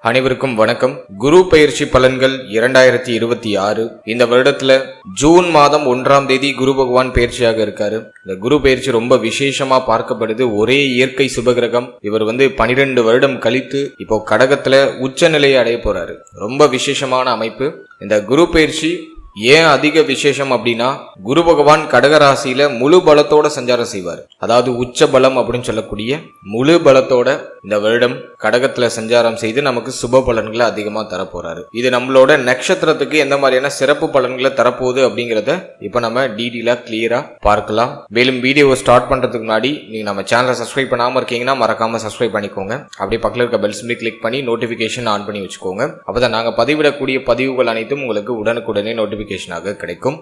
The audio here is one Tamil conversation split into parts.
அனைவருக்கும் வணக்கம். குரு பெயர்ச்சி பலன்கள் 2026. இந்த வருடத்துல ஜூன் மாதம் 1ஆம் தேதி குரு பகவான் பெயர்ச்சியாக இருக்காரு. இந்த குரு பெயர்ச்சி ரொம்ப விசேஷமா பார்க்கப்படுது. ஒரே இயற்கை சுபகிரகம். இவர் 12 வருடம் கழித்து இப்போ கடகத்துல உச்ச நிலையை அடைய போறாரு. ரொம்ப விசேஷமான அமைப்பு. இந்த குரு பெயர்ச்சி ஏன் அதிக விசேஷம் அப்படின்னா, குரு பகவான் கடகராசியில முழு பலத்தோட சஞ்சாரம் செய்வார். அதாவது உச்ச பலம் அப்படின்னு சொல்லக்கூடிய முழு பலத்தோட இந்த வருடம் கடகத்துல சஞ்சாரம் செய்து நமக்கு சுப பலன்களை அதிகமா தரப்போறாரு. இது நம்மளோட நட்சத்திரத்துக்கு எந்த மாதிரியான சிறப்பு பலன்களை தரப்போகுது அப்படிங்கறத இப்ப நம்ம டீடெயிலா கிளியரா பார்க்கலாம். மேலும் வீடியோவை ஸ்டார்ட் பண்றதுக்கு முன்னாடி நீங்க நம்ம சேனலை சப்ஸ்கிரைப் பண்ணாம இருக்கீங்கன்னா மறக்காம சப்ஸ்கிரைப் பண்ணிக்கோங்க. அப்படியே பக்கத்துல இருக்க பெல் சிம்பலை கிளிக் பண்ணி நோட்டிபிகேஷன் ஆன் பண்ணி வச்சுக்கோங்க. அப்பதான் நாங்க பதிவிடக்கூடிய பதிவுகள் அனைத்தும் உங்களுக்கு உடனுக்குடனே நோட்டிபிகேஷனாக கிடைக்கும்.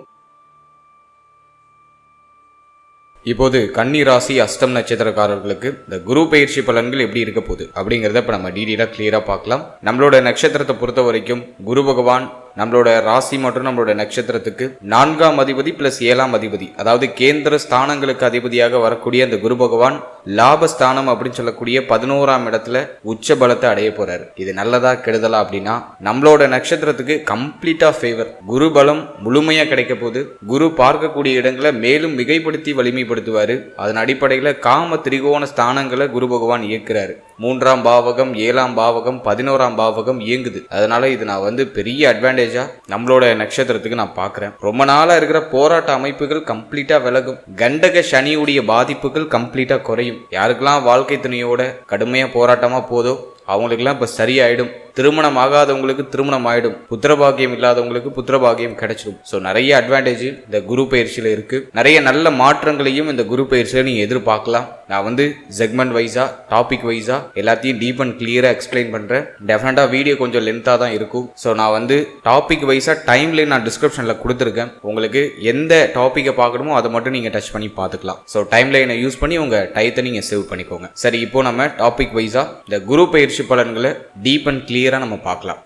இப்போது கன்னி ராசி அஷ்டம் நட்சத்திரக்காரர்களுக்கு இந்த குரு பெயர்ச்சி பலன்கள் எப்படி இருக்க போகுது அப்படிங்கறத இப்ப நம்ம டீடெயிலா கிளியரா பார்க்கலாம். நம்மளோட நட்சத்திரத்தை பொறுத்த வரைக்கும் குரு பகவான் நம்மளோட ராசி மற்றும் நம்மளோட நட்சத்திரத்துக்கு 4ஆம் அதிபதி பிளஸ் 7ஆம் அதிபதி, அதாவது கேந்திர ஸ்தானங்களுக்கு அதிபதியாக வரக்கூடிய அந்த குரு பகவான் லாபஸ்தானம் அப்படின்னு சொல்லக்கூடிய 11ஆம் இடத்துல உச்ச பலத்தை அடைய போறாரு. இது நல்லதா கெடுதலா அப்படின்னா, நம்மளோட நட்சத்திரத்துக்கு கம்ப்ளீட்டா ஃபேவர். குரு பலம் முழுமையா கிடைக்க போகுது. குரு பார்க்கக்கூடிய இடங்களை மேலும் மிகைப்படுத்தி வலிமைப்படுத்துவாரு. அதன் அடிப்படையில காம திரிகோண ஸ்தானங்களை குரு பகவான் இயக்குறாரு. 3ஆம் பாவகம், 7ஆம் பாவகம், 11ஆம் பாவகம் இயங்குது. அதனால இது நான் பெரிய அட்வான்டேஜா நம்மளோட நட்சத்திரத்துக்கு நான் பாக்குறேன். ரொம்ப நாளா இருக்கிற போராட்ட அமைப்புகள் கம்ப்ளீட்டா விலகும். கண்டக சனியுடைய பாதிப்புகள் கம்ப்ளீட்டா குறையும். யாருக்கெல்லாம் வாழ்க்கை துணையோட கடுமையா போராட்டமா போதோ அவங்களுக்கெல்லாம் இப்ப சரியாயிடும். திருமணம் ஆகாதவங்களுக்கு திருமணம் ஆயிடும். புத்திரபாகியம் இல்லாதவங்களுக்கு புத்திரபாகியம் கிடைச்சிடும். ஸோ நிறைய அட்வான்டேஜ் இந்த குரு பயிற்சியில இருக்கு. நிறைய நல்ல மாற்றங்களையும் இந்த குரு பயிற்சியில நீங்க எதிர்பார்க்கலாம். நான் செக்மெண்ட் வைஸா டாபிக் வைஸா எல்லாத்தையும் டீப் அண்ட் கிளியரா எக்ஸ்பிளைன் பண்றேன். டெஃபினட்டா வீடியோ கொஞ்சம் லென்த்தா தான் இருக்கும். ஸோ நான் டாபிக் வைஸா டைம்ல நான் டிஸ்கிரிப்ஷன்ல கொடுத்துருக்கேன். உங்களுக்கு எந்த டாபிக்கை பார்க்கணுமோ அதை மட்டும் நீங்க டச் பண்ணி பார்த்துக்கலாம். ஸோ டைம்லைனை யூஸ் பண்ணி உங்க டயத்தை நீங்க சேவ் பண்ணிக்கோங்க. சரி, இப்போ நம்ம டாபிக் வைஸா இந்த குரு பயிற்சி பலன்களை டீப் அண்ட் கிளியரா நம்ம பார்க்கலாம்.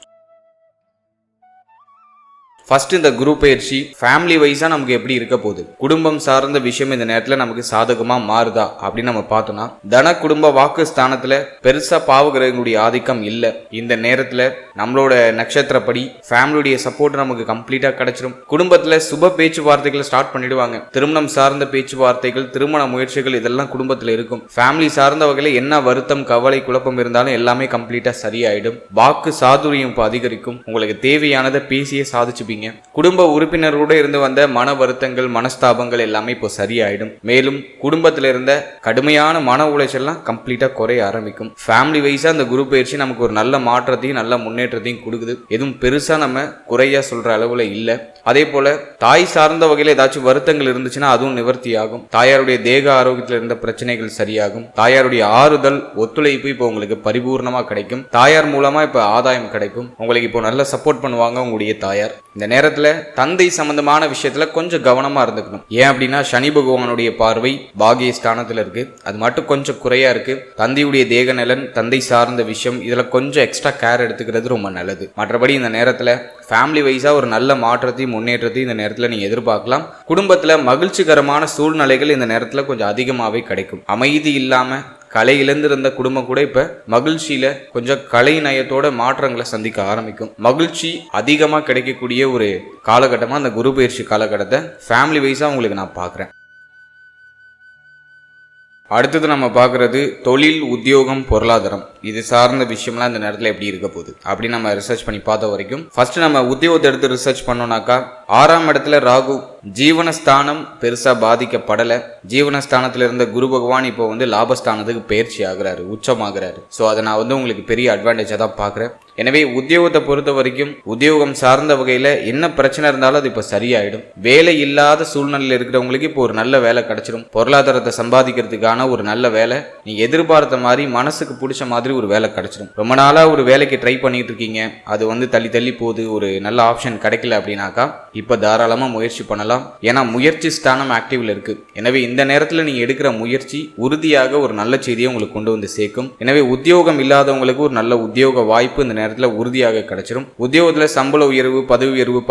ஃபர்ஸ்ட், இந்த குரு பயிற்சி ஃபேமிலி வைஸா நமக்கு எப்படி இருக்க போகுது, குடும்பம் சார்ந்த விஷயம் இந்த நேரத்துல நமக்கு சாதகமா மாறுதா அப்படின்னு நம்ம பார்த்தோம்னா, தன குடும்ப வாக்கு ஸ்தானத்துல பெருசா பாவகிரகங்களுடைய ஆதிக்கம் இல்ல. இந்த நேரத்துல நம்மளோட நட்சத்திரப்படி ஃபேமிலியுடைய சப்போர்ட் நமக்கு கம்ப்ளீட்டா கிடைச்சிடும். குடும்பத்துல சுப பேச்சுவார்த்தைகளை ஸ்டார்ட் பண்ணிடுவாங்க. திருமணம் சார்ந்த பேச்சுவார்த்தைகள், திருமண முயற்சிகள் இதெல்லாம் குடும்பத்துல இருக்கும். ஃபேமிலி சார்ந்த வகையில என்ன வருத்தம், கவலை, குழப்பம் இருந்தாலும் எல்லாமே கம்ப்ளீட்டா சரியாயிடும். வாக்கு சாதுரியம் இப்போ அதிகரிக்கும். உங்களுக்கு தேவையானதை பேசியே சாதிச்சு குடும்ப உறுப்பினரோட இருந்து வந்த மன வருத்தங்கள், மனஸ்தாபங்கள் எல்லாமே இப்போ சரியாயிடும். மேலும் குடும்பத்தில் இருந்த கடுமையான மன உளைச்சல்லாம் கம்ப்ளீட்டா குறைய ஆரம்பிக்கும். ஃபேமிலி வைஸா அந்த குரு பயிற்சி நமக்கு ஒரு நல்ல மாற்றத்தையும் நல்ல முன்னேற்றத்தையும் கொடுக்குது. எதுவும் பெருசா நம்ம குறையா சொல்ற அளவுல இல்ல. அதே போல தாய் சார்ந்த வகையில ஏதாச்சும் வருத்தங்கள் இருந்துச்சுன்னா அதுவும் நிவர்த்தி ஆகும். தாயாருடைய தேக ஆரோக்கியத்தில் இருந்த பிரச்சனைகள் சரியாகும். தாயாருடைய ஆறுதல், ஒத்துழைப்பு இப்போ உங்களுக்கு பரிபூர்ணமா கிடைக்கும். தாயார் மூலமா இப்ப ஆதாயம் கிடைக்கும். உங்களுக்கு இப்போ நல்ல சப்போர்ட் பண்ணுவாங்க உங்களுடைய தாயார். இந்த நேரத்துல தந்தை சம்பந்தமான விஷயத்துல கொஞ்சம் கவனமா இருந்துக்கணும். ஏன் அப்படின்னா, சனி பகவானுடைய பார்வை பாகிய ஸ்தானத்துல இருக்கு. அது மட்டும் கொஞ்சம் குறையா இருக்கு. தந்தையுடைய தேக நலன், தந்தை சார்ந்த விஷயம் இதுல கொஞ்சம் எக்ஸ்ட்ரா கேர் எடுத்துக்கிறது ரொம்ப நல்லது. மற்றபடி இந்த நேரத்துல ஃபேமிலி வைஸா ஒரு நல்ல மாற்றத்தையும் முன்னேற்றத்தையும் இந்த நேரத்துல நீங்க எதிர்பார்க்கலாம். குடும்பத்துல மகிழ்ச்சிகரமான சூழ்நிலைகள் இந்த நேரத்துல கொஞ்சம் அதிகமாவே கிடைக்கும். அமைதி இல்லாம கலை இழந்திருந்த குடும்பம் கூட இப்ப மகிழ்ச்சியில கொஞ்சம் கலை நயத்தோட மாற்றங்களை சந்திக்க ஆரம்பிக்கும். மகிழ்ச்சி அதிகமா கிடைக்கக்கூடிய ஒரு காலகட்டமா அந்த குரு பயிற்சி காலகட்டத்தை ஃபேமிலி வைஸா உங்களுக்கு நான் பாக்குறேன். அடுத்தது நம்ம பார்க்கறது தொழில், உத்தியோகம், பொருளாதாரம் இது சார்ந்த விஷயம்லாம் இந்த நேரத்தில் எப்படி இருக்க போகுது அப்படின்னு நம்ம ரிசர்ச் பண்ணி பார்த்த வரைக்கும், ஃபர்ஸ்ட் நம்ம உத்தியோகத்தை எடுத்து ரிசர்ச் பண்ணோம்னாக்கா, 6ஆம் இடத்துல ராகு, ஜீவனஸ்தானம் பெருசா பாதிக்கப்படல. ஜீவனஸ்தானத்துல இருந்த குரு பகவான் இப்போ லாபஸ்தானத்துக்கு பயிற்சி ஆகுறாரு, உச்சமாகிறாரு. ஸோ அதை நான் உங்களுக்கு பெரிய அட்வான்டேஜா தான் பாக்குறேன். எனவே உத்தியோகத்தை பொறுத்த வரைக்கும் உத்தியோகம் சார்ந்த வகையில என்ன பிரச்சனை இருந்தாலும் அது இப்ப சரியாயிடும். வேலை இல்லாத சூழ்நிலையில் இருக்கிறவங்களுக்கு இப்போ ஒரு நல்ல வேலை கிடைச்சிடும். பொருளாதாரத்தை சம்பாதிக்கிறதுக்கான ஒரு நல்ல வேலை, நீங்க எதிர்பார்த்த மாதிரி மனசுக்கு பிடிச்ச மாதிரி ஒரு வேலை கிடைச்சிடும். ரொம்ப நாளா ஒரு வேலைக்கு ட்ரை பண்ணிட்டு இருக்கீங்க, அது தள்ளி தள்ளி போகுது, ஒரு நல்ல ஆப்ஷன் கிடைக்கல அப்படின்னாக்கா இப்ப தாராளமா முயற்சி பண்ணலாம். ஏன்னா முயற்சி ஸ்தானம் ஆக்டிவ்ல இருக்கு. எனவே இந்த நேரத்துல நீங்க எடுக்கிற முயற்சி உறுதியாக ஒரு நல்ல செய்தியை உங்களுக்கு கொண்டு வந்து சேர்க்கும். எனவே உத்தியோகம் இல்லாதவங்களுக்கு ஒரு நல்ல உத்தியோக வாய்ப்பு இந்த நேரத்துல உறுதியாக கிடைச்சிடும். உத்தியோகத்துல சம்பள உயர்வு,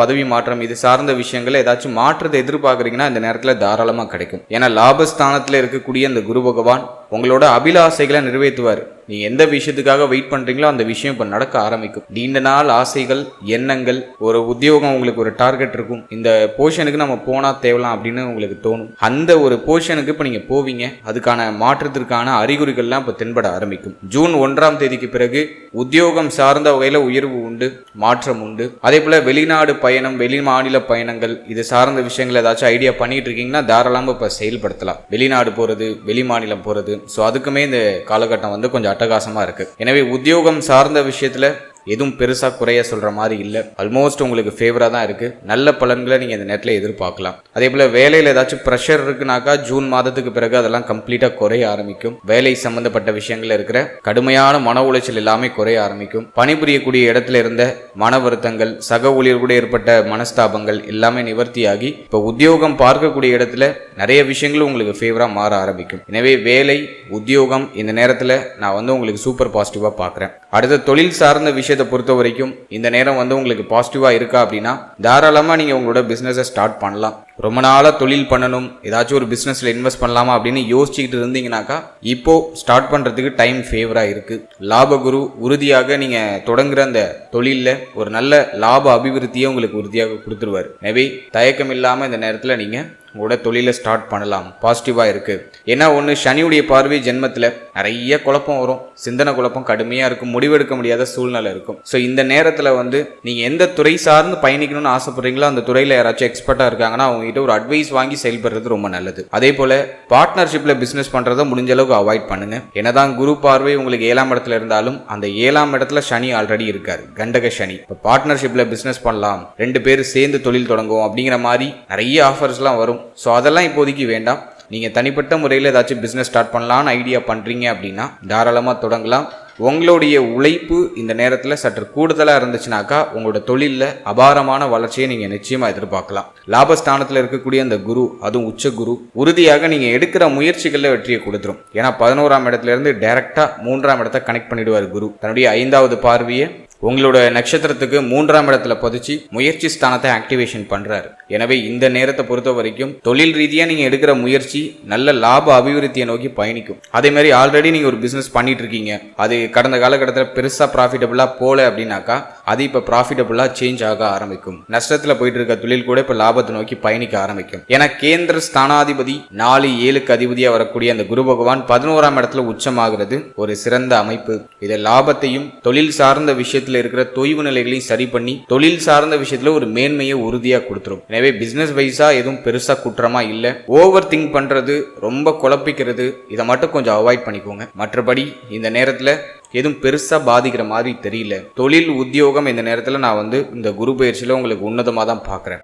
பதவி மாற்றம் இது சார்ந்த விஷயங்களை ஏதாச்சும் மாற்றத்தை எதிர்பார்க்கறீங்கன்னா இந்த நேரத்துல தாராளமா கிடைக்கும். ஏன்னா லாபஸ்தானத்துல இருக்கக்கூடிய அந்த குரு பகவான் உங்களோட அபிலாசைகளை நிறைவேற்றுவார். நீங்க எந்த விஷயத்துக்காக வெயிட் பண்றீங்களோ அந்த விஷயம் இப்ப நடக்க ஆரம்பிக்கும். நீண்ட நாள் ஆசைகள், எண்ணங்கள், ஒரு உத்தியோகம், உங்களுக்கு ஒரு டார்கெட் இருக்கும், இந்த போர்ஷனுக்கு நம்ம போனா தேவலாம் அப்படின்னு உங்களுக்கு தோணும். அந்த ஒரு போர்ஷனுக்கு இப்ப நீங்க போவீங்க. அதுக்கான மாற்றத்திற்கான அறிகுறிகள்லாம் இப்ப தென்பட ஆரம்பிக்கும். ஜூன் 1ஆம் தேதிக்கு பிறகு உத்தியோகம் சார்ந்த வகையில உயர்வு உண்டு, மாற்றம் உண்டு. அதே போல வெளிநாடு பயணம், வெளி மாநில பயணங்கள், இது சார்ந்த விஷயங்கள் ஏதாச்சும் ஐடியா பண்ணிட்டு இருக்கீங்கன்னா தாராளமா இப்ப செயல்படுத்தலாம். வெளிநாடு போறது, வெளி மாநிலம் போறது, ஸோ அதுக்குமே இந்த காலகட்டம் வந்து கொஞ்சம் அட்டகாசமா இருக்கு. எனவே உத்தியோகம் சார்ந்த விஷயத்துல எதுவும் பெருசா குறைய சொல்ற மாதிரி இல்ல. ஆல்மோஸ்ட் உங்களுக்கு ஃபேவரா தான் இருக்கு. நல்ல பலன்களை நீங்க இந்த நேரத்தில் எதிர்பார்க்கலாம். அதே போல வேலையில ஏதாச்சும் ப்ரெஷர் இருக்குனாக்கா ஜூன் மாதத்துக்கு பிறகு அதெல்லாம் கம்ப்ளீட்டா குறைய ஆரம்பிக்கும். வேலை சம்பந்தப்பட்ட விஷயங்கள்ல இருக்கிற கடுமையான மன உளைச்சல் எல்லாமே குறைய ஆரம்பிக்கும். பணிபுரியக்கூடிய இடத்துல இருந்த மன வருத்தங்கள், சக ஊழியர் கூட ஏற்பட்ட மனஸ்தாபங்கள் எல்லாமே நிவர்த்தியாகி இப்ப உத்தியோகம் பார்க்கக்கூடிய இடத்துல நிறைய விஷயங்களும் உங்களுக்கு ஃபேவரா மாற ஆரம்பிக்கும். எனவே வேலை, உத்தியோகம் இந்த நேரத்துல நான் வந்து உங்களுக்கு சூப்பர் பாசிட்டிவா பாக்குறேன். அடுத்த தொழில் சார்ந்த விஷயத்தை பொறுத்த வரைக்கும் இந்த நேரம் வந்து உங்களுக்கு பாசிட்டிவா இருக்கா அப்படின்னா தாராளமா நீங்க உங்களோட பிசினஸை ஸ்டார்ட் பண்ணலாம். ரொம்ப நாளா தொழில் பண்ணணும், ஏதாச்சும் ஒரு பிசினஸ்ல இன்வெஸ்ட் பண்ணலாமா அப்படின்னு யோசிச்சுக்கிட்டு இருந்தீங்கன்னாக்கா இப்போ ஸ்டார்ட் பண்றதுக்கு டைம் ஃபேவரா இருக்கு. லாபகுரு உறுதியாக நீங்க தொடங்குற அந்த தொழில்ல ஒரு நல்ல லாப அபிவிருத்தியை உங்களுக்கு உறுதியாக கொடுத்துருவாரு. எனவே தயக்கம் இல்லாம இந்த நேரத்துல நீங்க உங்களோட தொழிலை ஸ்டார்ட் பண்ணலாம். பாசிட்டிவா இருக்கு. ஏன்னா ஒன்று, சனியுடைய பார்வை ஜென்மத்தில் நிறைய குழப்பம் வரும், சிந்தனை குழப்பம் கடுமையாக இருக்கும், முடிவெடுக்க முடியாத சூழ்நிலை இருக்கும். ஸோ இந்த நேரத்தில் வந்து நீங்கள் எந்த துறை சார்ந்து பயணிக்கணும்னு ஆசைப்படுறீங்களோ அந்த துறையில் யாராச்சும் எக்ஸ்பர்ட்டாக இருக்காங்கன்னா அவங்ககிட்ட ஒரு அட்வைஸ் வாங்கி செயல்படுறது ரொம்ப நல்லது. அதே போல பார்ட்னர்ஷிப்பில் பிஸ்னஸ் பண்ணுறதை முடிஞ்ச அளவுக்கு அவாய்ட் பண்ணுங்க. என்னதான் குரு பார்வை உங்களுக்கு 7ஆம் இடத்துல இருந்தாலும் அந்த 7ஆம் இடத்துல சனி ஆல்ரெடி இருக்காரு, கண்டக சனி. இப்போ பார்ட்னர்ஷிப்பில் பிஸ்னஸ் பண்ணலாம், 2 பேர் சேர்ந்து தொழில் தொடங்குவோம் அப்படிங்கிற மாதிரி நிறைய ஆஃபர்ஸ்லாம் வரும். ஸோ அதெல்லாம் இப்போதைக்கு வேண்டாம். நீங்கள் தனிப்பட்ட முறையில் ஏதாச்சும் பிஸ்னஸ் ஸ்டார்ட் பண்ணலான்னு ஐடியா பண்ணுறீங்க அப்படின்னா தாராளமாக தொடங்கலாம். உங்களுடைய உழைப்பு இந்த நேரத்தில் சற்று கூடுதலாக இருந்துச்சுனாக்கா உங்களோட தொழிலில் அபாரமான வளர்ச்சியை நீங்கள் நிச்சயமாக எதிர்பார்க்கலாம். லாபஸ்தானத்தில் இருக்கக்கூடிய அந்த குரு, அதுவும் உச்ச குரு, உறுதியாக நீங்கள் எடுக்கிற முயற்சிகளில் வெற்றியை கொடுத்துரும். ஏன்னா 11ஆம் இடத்துல இருந்து டைரக்டா 3ஆம் இடத்தை கனெக்ட் பண்ணிடுவார் குரு. தன்னுடைய 5வது பார்வையை உங்களோட நட்சத்திரத்துக்கு 3ஆம் இடத்துல பதிச்சு முயற்சி ஸ்தானத்தை ஆக்டிவேஷன் பண்றாரு. எனவே இந்த நேரத்தை பொறுத்த வரைக்கும் தொழில் ரீதியா நீங்க எடுக்கிற முயற்சி நல்ல லாப அபிவிருத்தியை நோக்கி பயணிக்கும். அதே மாதிரி ஆல்ரெடி நீங்க ஒரு பிசினஸ் பண்ணிட்டு இருக்கீங்க, அது கடந்த காலகட்டத்தில் பெருசா ப்ராஃபிட்டபிளா போல அப்படின்னாக்கா அது இப்ப ப்ராஃபிட்டபிளா சேஞ்ச் ஆக ஆரம்பிக்கும். நஷ்டத்துல போயிட்டு இருக்க தொழில் கூட இப்ப லாபத்தை நோக்கி பயணிக்க ஆரம்பிக்கும். ஏன்னா கேந்திர ஸ்தானாதிபதி 4-7க்கு அதிபதியா வரக்கூடிய அந்த குரு பகவான் 11ஆம் இடத்துல உச்சமாகிறது ஒரு சிறந்த அமைப்பு. இது லாபத்தையும் தொழில் சார்ந்த விஷயத்துல இருக்கிற தொய்வு நிலைகளையும் சரி பண்ணி தொழில் சார்ந்த விஷயத்துல ஒரு மேன்மையை உறுதியா கொடுத்துரும். எனவே பிசினஸ் வைஸா எதுவும் பெருசா குற்றமா இல்ல. ஓவர் திங்க் பண்றது, ரொம்ப குழப்பிக்கிறது, இதை மட்டும் கொஞ்சம் அவாய்ட் பண்ணிக்கோங்க. மற்றபடி இந்த நேரத்துல எதுவும் பெருசா பாதிக்கிற மாதிரி தெரியல. தொழில், உத்தியோகம் இந்த நேரத்துல நான் வந்து இந்த குரு பயிற்சியில உங்களுக்கு உன்னதமா தான் பாக்குறேன்.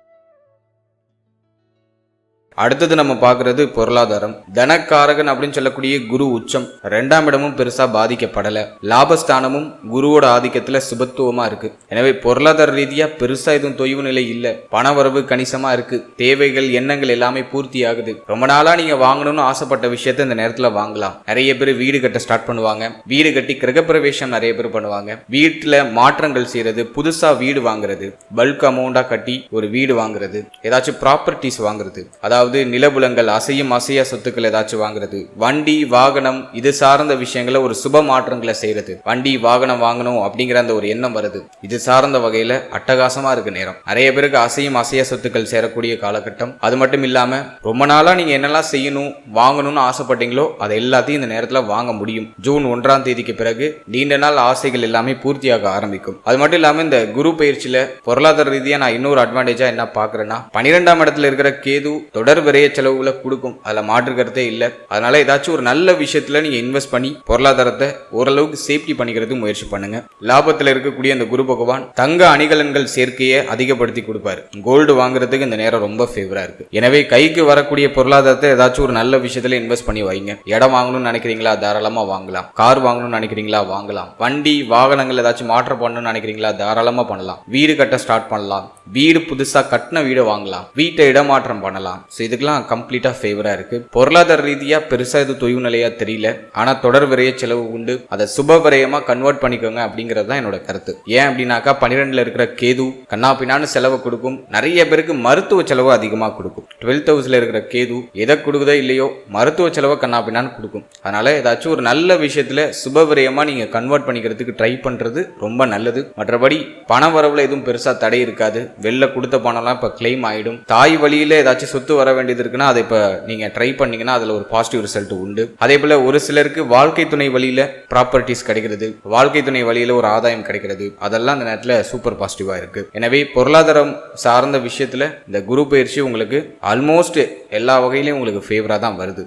அடுத்தது நம்ம பார்க்கறது பொருளாதாரம். தனக்காரகன் அப்படின்னு சொல்லக்கூடிய குரு உச்சம், 2ஆம் இடமும் பெருசா பாதிக்கப்படல. லாபஸ்தானமும் குருவோட ஆதிக்கத்துல சுபத்துவமா இருக்கு. எனவே பொருளாதார ரீதியா பெருசா எதுவும் தொய்வு நிலை இல்ல. பணவரவு கணிசமா இருக்கு. தேவைகள், எண்ணங்கள் எல்லாமே பூர்த்தி ஆகுது. ரொம்ப நாளா நீங்க வாங்கணும்னு ஆசைப்பட்ட விஷயத்த இந்த நேரத்துல வாங்கலாம். நிறைய பேர் வீடு கட்ட ஸ்டார்ட் பண்ணுவாங்க. வீடு கட்டி கிரகப்பிரவேசம் நிறைய பேர் பண்ணுவாங்க. வீட்டுல மாற்றங்கள் செய்யறது, புதுசா வீடு வாங்குறது, பல்க் அமௌண்டா கட்டி ஒரு வீடு வாங்குறது, ஏதாச்சும் ப்ராப்பர்ட்டிஸ் வாங்குறது, அதாவது நிலபுலங்கள், அசையும் அசையா சொத்துக்கள் ஏதாச்சும் வாங்குறது, வண்டி வாகனம் இது சார்ந்த விஷயங்களை ஒரு சுப மாற்றங்களை செய்யறது, வண்டி வாகனம் வாங்கணும் அப்படிங்கிற அந்த ஒரு எண்ணம் வருது. இது சார்ந்த வகையில அட்டகாசமா இருக்கு நேரம். நிறைய பேருக்கு அசையும் அசையா சொத்துக்கள் சேரக்கூடிய காலகட்டம். அது மட்டும் இல்லாம ரொம்ப நாளா நீங்க என்னெல்லாம் செய்யணும், வாங்கணும்னு ஆசைப்பட்டீங்களோ அதை எல்லாத்தையும் இந்த நேரத்துல வாங்க முடியும். ஜூன் 1ஆம் தேதிக்கு பிறகு நீண்ட நாள் ஆசைகள் எல்லாமே பூர்த்தியாக ஆரம்பிக்கும். அது மட்டும் இல்லாம இந்த குரு பயிற்சியில பொருளாதார ரீதியா நான் இன்னொரு அட்வான்டேஜா என்ன பாக்குறேன்னா, 12ஆம் இடத்துல இருக்கிற கேது தொடர் விரைய செலவுகளை கொடுக்கும். அதுல மாற்று கருத்தே இல்ல. அதனால ஏதாச்சும் ஒரு நல்ல விஷயத்துல நீங்க இன்வெஸ்ட் பண்ணி பொருளாதாரத்தை ஓரளவுக்கு சேஃப்டி பண்ணிக்கிறதுக்கு முயற்சி பண்ணுங்க. லாபத்துல இருக்கக்கூடிய அந்த குரு பகவான் தங்க அணிகலன்கள் சேர்க்கையை அதிகப்படுத்தி கொடுப்பாரு. கோல்டு வாங்குறதுக்கு இந்த நேரம் ரொம்ப ஃபேவரா இருக்கு. எனவே கைக்கு வரக்கூடிய பொருளாதாரத்தை ஏதாச்சும் ஒரு நல்ல விஷயத்துல இன்வெஸ்ட் பண்ணி வைங்க. இடம் வாங்கணும்னு நினைக்கிறீங்களா, தாராளமா வாங்கலாம். கார் வாங்கணும்னு நினைக்கிறீங்களா, வாங்கலாம். வண்டி வாகனங்கள் ஏதாச்சும் மாற்றம் பண்ணணும்னு நினைக்கிறீங்களா, தாராளமா பண்ணலாம். வீடு கட்ட ஸ்டார்ட் பண்ணலாம். வீடு புதுசா கட்டின வீடு வாங்கலாம். வீட்டை இடமாற்றம் பண்ணலாம். இதுக்கெல்லாம் கம்ப்ளீட்டா ஃபேவரா இருக்கு. பொருளாதார ரீதியா பெருசா இது தொய்வு நிலையா தெரியல. ஆனா தொடர் விரைய செலவு உண்டு. அதை சுப விரயமா கன்வெர்ட் பண்ணிக்கோங்க அப்படிங்கிறது தான் என்னோட கருத்து. ஏன் அப்படின்னாக்கா 12ல இருக்கிற கேது கண்ணாப்பின்னான்னு செலவு கொடுக்கும். நிறைய பேருக்கு மருத்துவ செலவு அதிகமா கொடுக்கும். 12th ஹவுஸ்ல இருக்கிற கேது எதை கொடுக்குதோ இல்லையோ மருத்துவ செலவை கண்ணாப்பின்னான்னு கொடுக்கும். அதனால ஏதாச்சும் ஒரு நல்ல விஷயத்துல சுப விரயமா நீங்க கன்வெர்ட் பண்ணிக்கிறதுக்கு ட்ரை பண்றது ரொம்ப நல்லது. மற்றபடி பண வரவுல எதுவும் பெருசா தடை இருக்காது. வெளில கொடுத்த பணம்லாம் இப்ப கிளைம் ஆயிடும். தாய் வழியில ஏதாச்சும் சொத்து வர வேண்டியது இருக்குன்னா அதை இப்ப நீங்க ட்ரை பண்ணீங்கன்னா அதுல ஒரு பாசிட்டிவ் ரிசல்ட் உண்டு. அதே போல ஒரு சிலருக்கு வாழ்க்கை துணை வழியில ப்ராப்பர்ட்டிஸ் கிடைக்கிறது, வாழ்க்கை துணை வழியில ஒரு ஆதாயம் கிடைக்கிறது, அதெல்லாம் அந்த நேரத்துல சூப்பர் பாசிட்டிவா இருக்கு. எனவே பொருளாதாரம் சார்ந்த விஷயத்துல இந்த குரு பயிற்சி உங்களுக்கு ஆல்மோஸ்ட் எல்லா வகையிலும் உங்களுக்கு ஃபேவரா தான் வருது.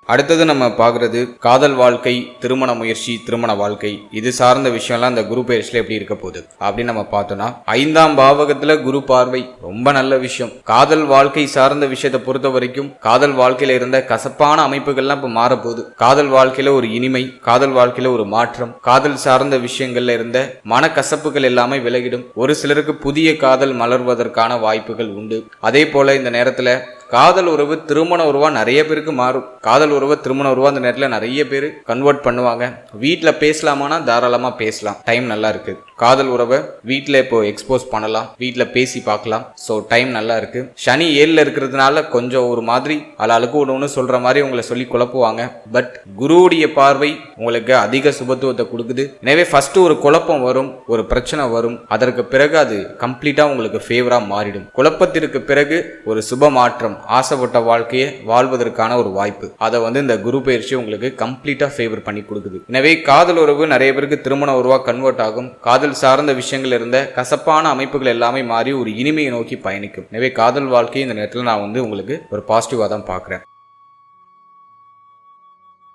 அடுத்தது நம்ம பார்க்கறது காதல் வாழ்க்கை, திருமண முயற்சி, திருமண வாழ்க்கை, இது சார்ந்த விஷயம்லாம் இந்த குரு பயிற்சியில எப்படி இருக்க போகுது அப்படின்னு நம்ம பார்த்தோம்னா 5ஆம் பாவகத்துல குரு பார்வை ரொம்ப நல்ல விஷயம். காதல் வாழ்க்கை சார்ந்த விஷயத்தை பொறுத்த வரைக்கும் காதல் வாழ்க்கையில இருந்த கசப்பான அமைப்புகள்லாம் இப்ப மாறப்போகுது. காதல் வாழ்க்கையில ஒரு இனிமை, காதல் வாழ்க்கையில ஒரு மாற்றம், காதல் சார்ந்த விஷயங்கள்ல இருந்த மனக்கசப்புகள் எல்லாமே விலகிடும். ஒரு சிலருக்கு புதிய காதல் மலர்வதற்கான வாய்ப்புகள் உண்டு. அதே போல இந்த நேரத்துல காதல் உறவு திருமண உறவா நிறைய பேருக்கு மாறும். காதல் உறவு திருமண உறவா அந்த நேரத்தில் நிறைய பேர் கன்வெர்ட் பண்ணுவாங்க. வீட்டில் பேசலாமானா தாராளமா பேசலாம், டைம் நல்லா இருக்கு. காதல் உறவை வீட்டில் இப்போ எக்ஸ்போஸ் பண்ணலாம், வீட்டில் பேசி பார்க்கலாம். ஸோ டைம் நல்லா இருக்கு. சனி 7ல் இருக்கிறதுனால கொஞ்சம் ஒரு மாதிரி ஆளாளுக்கு ஒன்று சொல்ற மாதிரி உங்களை சொல்லி குழப்புவாங்க. பட் குருவுடைய பார்வை உங்களுக்கு அதிக சுபத்துவத்தை கொடுக்குது. எனவே ஃபர்ஸ்ட் ஒரு குழப்பம் வரும், ஒரு பிரச்சனை வரும். அதற்கு பிறகு அது கம்ப்ளீட்டா உங்களுக்கு ஃபேவரா மாறிடும். குழப்பத்திற்கு பிறகு ஒரு சுப மாற்றம், ஆசைப்பட்ட வாழ்க்கையை வாழ்வதற்கான ஒரு வாய்ப்பு, அதை இந்த குரு பயிற்சி உங்களுக்கு கம்ப்ளீட்டா ஃபேவர் பண்ணி கொடுக்குது. எனவே காதல் உறவு நிறைய பேருக்கு திருமண உறவா கன்வெர்ட் ஆகும். காதல் சார்ந்த விஷயங்கள் இருந்த கசப்பான அமைப்புகள் எல்லாமே மாறி ஒரு இனிமையை நோக்கி பயணிக்கும். எனவே காதல் வாழ்க்கை இந்த நேரத்தில் நான் உங்களுக்கு ஒரு பாசிட்டிவா தான் பார்க்கிறேன்.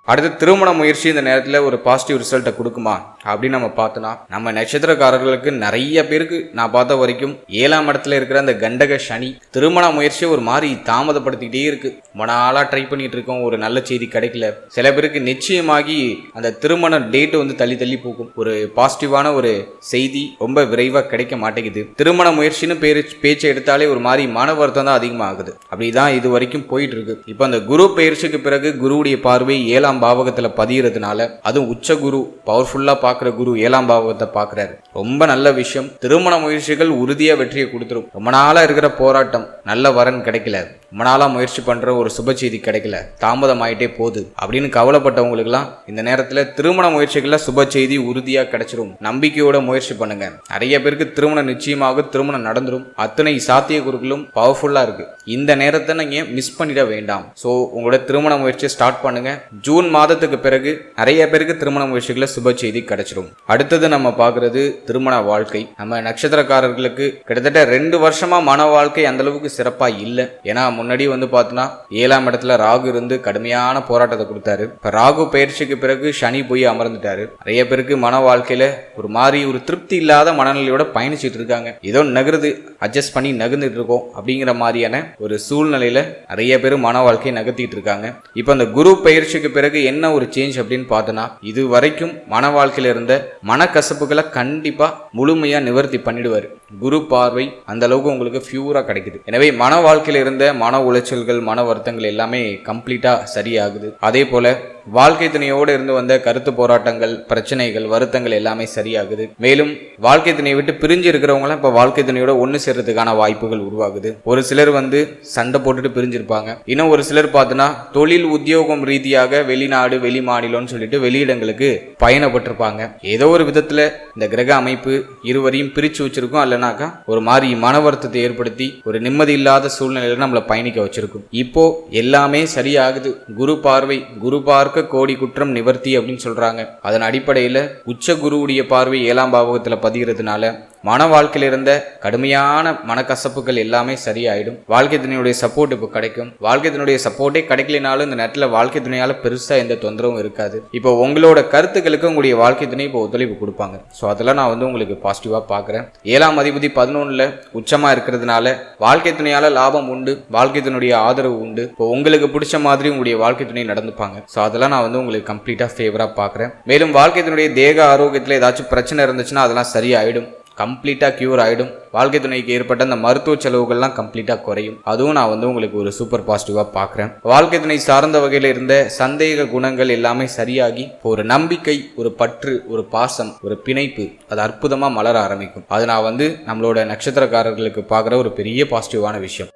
அடுத்து திருமண முயற்சி இந்த நேரத்தில் ஒரு பாசிட்டிவ் ரிசல்ட்டை கொடுக்குமா அப்படின்னு நம்ம பார்த்தோன்னா நம்ம நட்சத்திரக்காரர்களுக்கு நிறைய பேருக்கு நான் பார்த்த வரைக்கும் 7ஆம் இடத்துல இருக்கிற அந்த கண்டக சனி திருமண முயற்சியை ஒரு மாதிரி தாமதப்படுத்திக்கிட்டே இருக்கு. ரொம்ப நாளாக ட்ரை பண்ணிட்டு இருக்கோம், ஒரு நல்ல செய்தி கிடைக்கல. சில பேருக்கு நிச்சயமாகி அந்த திருமண டேட்டு தள்ளி தள்ளி போகும். ஒரு பாசிட்டிவான ஒரு செய்தி ரொம்ப விரைவாக கிடைக்க மாட்டேங்குது. திருமண முயற்சின்னு பேச்சை எடுத்தாலே ஒரு மாதிரி மன வருத்தம் தான் அதிகமாகுது. அப்படிதான் இது வரைக்கும் போயிட்டு இருக்கு. இப்போ அந்த குரு பயிற்சிக்கு பிறகு குருவுடைய பார்வை 7ஆம் பாவகத்துல பதியறதுனால, அதுவும் உச்ச குரு பவர்ஃபுல்லா பாக்குற குரு 7ஆம் பாவகத்தை பாக்குறாரு. ரொம்ப நல்ல விஷயம். திருமண முயற்சிகள் உறுதியா வெற்றியை கொடுத்துரும். ரொம்ப நாளா இருக்கிற போராட்டம், நல்ல வரன் கிடைக்கல, ரொம்ப நாளா முயற்சி பண்ற ஒரு சுப செய்தி கிடைக்கல, தாமதம் ஆயிட்டே போகுது அப்படின்னு கவலைப்பட்டவங்களுக்கு எல்லாம் இந்த நேரத்துல திருமண முயற்சிகள்ல சுப செய்தி உறுதியா கிடைச்சிரும். நம்பிக்கையோட முயற்சி பண்ணுங்க. நிறைய பேருக்கு திருமணம் நிச்சயமாக திருமணம் நடந்துரும். அத்தனை சாத்திய குருக்களும் பவர்ஃபுல்லா இருக்கு. இந்த நேரத்தை நீங்க மிஸ் பண்ணிட வேண்டாம். சோ உங்களோட திருமண முயற்சியை ஸ்டார்ட் பண்ணுங்க. ஜூன் மாதத்துக்கு பிறகு நிறைய பேருக்கு திருமண முயற்சிகளை சுப செய்தி கிடைச்சிடும். அடுத்தது நம்ம பார்க்கறது திருமண வாழ்க்கை. நம்ம நட்சத்திரக்காரர்களுக்கு கிட்டத்தட்ட 2 வருஷமா மன வாழ்க்கை அந்த அளவுக்கு சிறப்பா இல்லை. ஏன்னா முன்னாடி பார்த்தோன்னா 7ஆம் இடத்துல ராகு இருந்து கடுமையான போராட்டத்தை கொடுத்தாரு. இப்ப ராகு பயிற்சிக்கு பிறகு சனி போய் அமர்ந்துட்டாரு. நிறைய பேருக்கு மன வாழ்க்கையில ஒரு மாதிரி ஒரு திருப்தி இல்லாத மனநிலையோட பயணிச்சுட்டு இருக்காங்க. ஏதோ நகருது, அட்ஜஸ்ட் பண்ணி நகர்ந்துட்டு இருக்கோம் அப்படிங்கிற மாதிரியான ஒரு சூழ்நிலையில நிறைய பேர் மன வாழ்க்கையை நகர்த்திட்டு இருக்காங்க. இப்ப அந்த குரு பயிற்சிக்கு பிறகு என்ன ஒரு சேஞ்ச் அப்படின்னு பார்த்தோன்னா, இது வரைக்கும் மன வாழ்க்கையில இருந்த மனக்கசப்புகளை கண்டிப்பா முழுமையா நிவர்த்தி பண்ணிடுவாரு. குரு பார்வை அந்த அளவுக்கு உங்களுக்கு பியூரா கிடைக்குது. எனவே மன வாழ்க்கையில இருந்த மன உளைச்சல்கள், மன வருத்தங்கள் எல்லாமே கம்ப்ளீட்டா சரியாகுது. அதே போல வாழ்க்கை துணையோடு இருந்து வந்த கருத்து போராட்டங்கள், பிரச்சனைகள், வருத்தங்கள் எல்லாமே சரியாகுது. மேலும் வாழ்க்கை துணையை விட்டு பிரிஞ்சு இருக்கிறவங்களாம் இப்ப வாழ்க்கை துணையோட ஒன்னு சேர்றதுக்கான வாய்ப்புகள் உருவாகுது. ஒரு சிலர் சண்டை போட்டுட்டு பிரிஞ்சிருப்பாங்க. இன்னும் ஒரு சிலர் பார்த்தோன்னா தொழில் உத்தியோகம் ரீதியாக வெளிநாடு, வெளி மாநிலம்னு சொல்லிட்டு வெளியிடங்களுக்கு பயணப்பட்டிருப்பாங்க. ஏதோ ஒரு விதத்துல இந்த கிரக அமைப்பு இருவரையும் பிரிச்சு வச்சிருக்கும். அல்லனாக்கா ஒரு மாதிரி மன வருத்தத்தை ஏற்படுத்தி ஒரு நிம்மதி இல்லாத சூழ்நிலையில நம்மளை பயணிக்க வச்சிருக்கும். இப்போ எல்லாமே சரியாகுது. குரு பார்வை, குரு பார்க்க கோடி குற்றம் நிவர்த்தி அப்படின்னு சொல்றாங்க. அதன் அடிப்படையில உச்ச குருவுடைய பார்வை 7ஆம் பாவகத்துல பதிகிறதுனால மன வாழ்க்கையில இருந்த கடுமையான மனக்கசப்புகள் எல்லாமே சரியாயிடும். வாழ்க்கை துணையுடைய சப்போர்ட் இப்போ கிடைக்கும். வாழ்க்கை துணையுடைய சப்போர்ட்டே கிடைக்கலனாலும் இந்த நேரத்தில் வாழ்க்கை துணையால பெருசா எந்த தொந்தரவும் இருக்காது. இப்போ உங்களோட கருத்துக்களுக்கு உங்களுடைய வாழ்க்கை துணை இப்போ ஒத்துழைப்பு கொடுப்பாங்க. ஸோ அதெல்லாம் நான் உங்களுக்கு பாசிட்டிவா பாக்குறேன். 7ஆம் அதிபதி 11ல் உச்சமா இருக்கிறதுனால வாழ்க்கை துணையால லாபம் உண்டு, வாழ்க்கை துணையுடைய ஆதரவு உண்டு. இப்போ உங்களுக்கு பிடிச்ச மாதிரி உங்களுடைய வாழ்க்கை துணை நடந்துப்பாங்க. ஸோ அதெல்லாம் நான் உங்களுக்கு கம்ப்ளீட்டா ஃபேவரா பாக்குறேன். மேலும் வாழ்க்கை துணையுடைய தேக ஆரோக்கியத்தில் ஏதாச்சும் பிரச்சனை இருந்துச்சுன்னா அதெல்லாம் சரியாயிடும். கம்ப்ளீட்டா கியூர் ஆயிடும். வாழ்க்கை துணைக்கு ஏற்பட்ட அந்த மருத்துவ செலவுகள்லாம் கம்ப்ளீட்டா குறையும். அதுவும் நான் உங்களுக்கு ஒரு சூப்பர் பாசிட்டிவா பார்க்குறேன். வாழ்க்கை துணை சார்ந்த வகையில் இருந்த சந்தேக குணங்கள் எல்லாமே சரியாகி ஒரு நம்பிக்கை, ஒரு பற்று, ஒரு பாசம், ஒரு பிணைப்பு அது அற்புதமா மலர ஆரம்பிக்கும். அது நான் நம்மளோட நட்சத்திரக்காரர்களுக்கு பார்க்குற ஒரு பெரிய பாசிட்டிவான விஷயம்.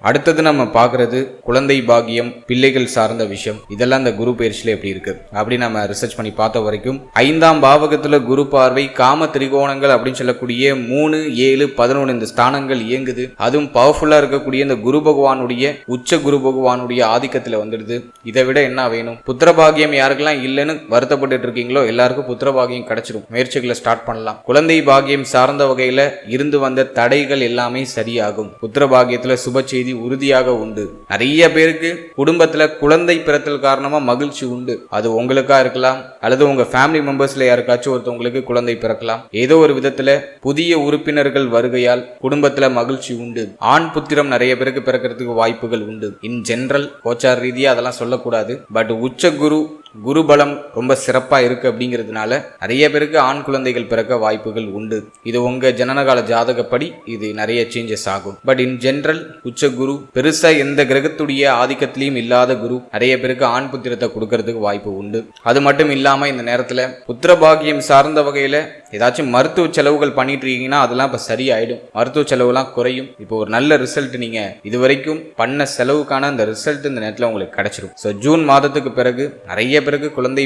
அடுத்தது நம்ம பார்க்கறது குழந்தை பாக்கியம், பிள்ளைகள் சார்ந்த விஷயம். இதெல்லாம் இந்த குரு பயிற்சியில எப்படி இருக்கு அப்படி நம்ம ரிசர்ச் பண்ணி பார்த்த வரைக்கும் 5ஆம் பாவகத்துல குரு பார்வை, காம திரிகோணங்கள் அப்படின்னு சொல்லக்கூடிய 3, 7, 11 இந்த ஸ்தானங்கள் இயங்குது. அதுவும் பவர்ஃபுல்லா இருக்கக்கூடிய இந்த குரு பகவானுடைய உச்ச குரு பகவானுடைய ஆதிக்கத்துல வந்துடுது. இதை விட என்ன வேணும்? புத்திர பாகியம் யாருக்கெல்லாம் இல்லைன்னு வருத்தப்பட்டு இருக்கீங்களோ எல்லாருக்கும் புத்திர பாகியம் கிடைச்சிடும். முயற்சிகளை ஸ்டார்ட் பண்ணலாம். குழந்தை பாகியம் சார்ந்த வகையில இருந்து வந்த தடைகள் எல்லாமே சரியாகும். புத்திர பாகியத்துல சுப செய்தி உறுதியாக உண்டு. நிறைய பேருக்கு குடும்பத்துல குழந்தை பிறத்தல் காரணமா மகிழ்ச்சி உண்டு. அது உங்களுக்கா இருக்கலாம், அல்லது உங்க ஃபேமிலி மெம்பர்ஸ்ல யாருக்காச்சும் ஒருத்தவங்களுக்கு குழந்தை பிறக்கலாம். ஏதோ ஒரு விதத்துல புதிய உறுப்பினர்கள் வருகையால் குடும்பத்துல மகிழ்ச்சி உண்டு. ஆண் புத்திரம் நிறைய பேருக்கு பிறக்கிறதுக்கு வாய்ப்புகள் உண்டு. இன் ஜெனரல் கோச்சார ரீதியா அதெல்லாம் சொல்லக்கூடாது. பட் உச்ச குரு பலம் ரொம்ப சிறப்பா இருக்கு அப்படிங்கிறதுனால நிறைய பேருக்கு ஆண் குழந்தைகள் பிறக்க வாய்ப்புகள் உண்டு. இது உங்க ஜனனகால ஜாதகப்படி இது நிறைய சேஞ்சஸ் ஆகும். பட் இன் ஜெனரல் உச்ச குரு பெருசா எந்த கிரகத்துடைய ஆதிக்கத்திலையும் இல்லாத குரு நிறைய பேருக்கு ஆண் புத்திரத்தை கொடுக்கறதுக்கு வாய்ப்பு உண்டு. அது மட்டும் இல்லாம இந்த நேரத்துல புத்திர பாகியம் சார்ந்த வகையில ஏதாச்சும் மருத்துவ செலவுகள் பண்ணிட்டு இருக்கீங்கன்னா அதெல்லாம் இப்ப சரியாயிடும். மருத்துவ செலவுலாம் குறையும். இப்போ ஒரு நல்ல ரிசல்ட், நீங்க இதுவரைக்கும் பண்ண செலவுக்கான அந்த ரிசல்ட் இந்த நேரத்துல உங்களுக்கு கிடைச்சிடும். ஸோ ஜூன் மாதத்துக்கு பிறகு நிறைய பிறகு குழந்தை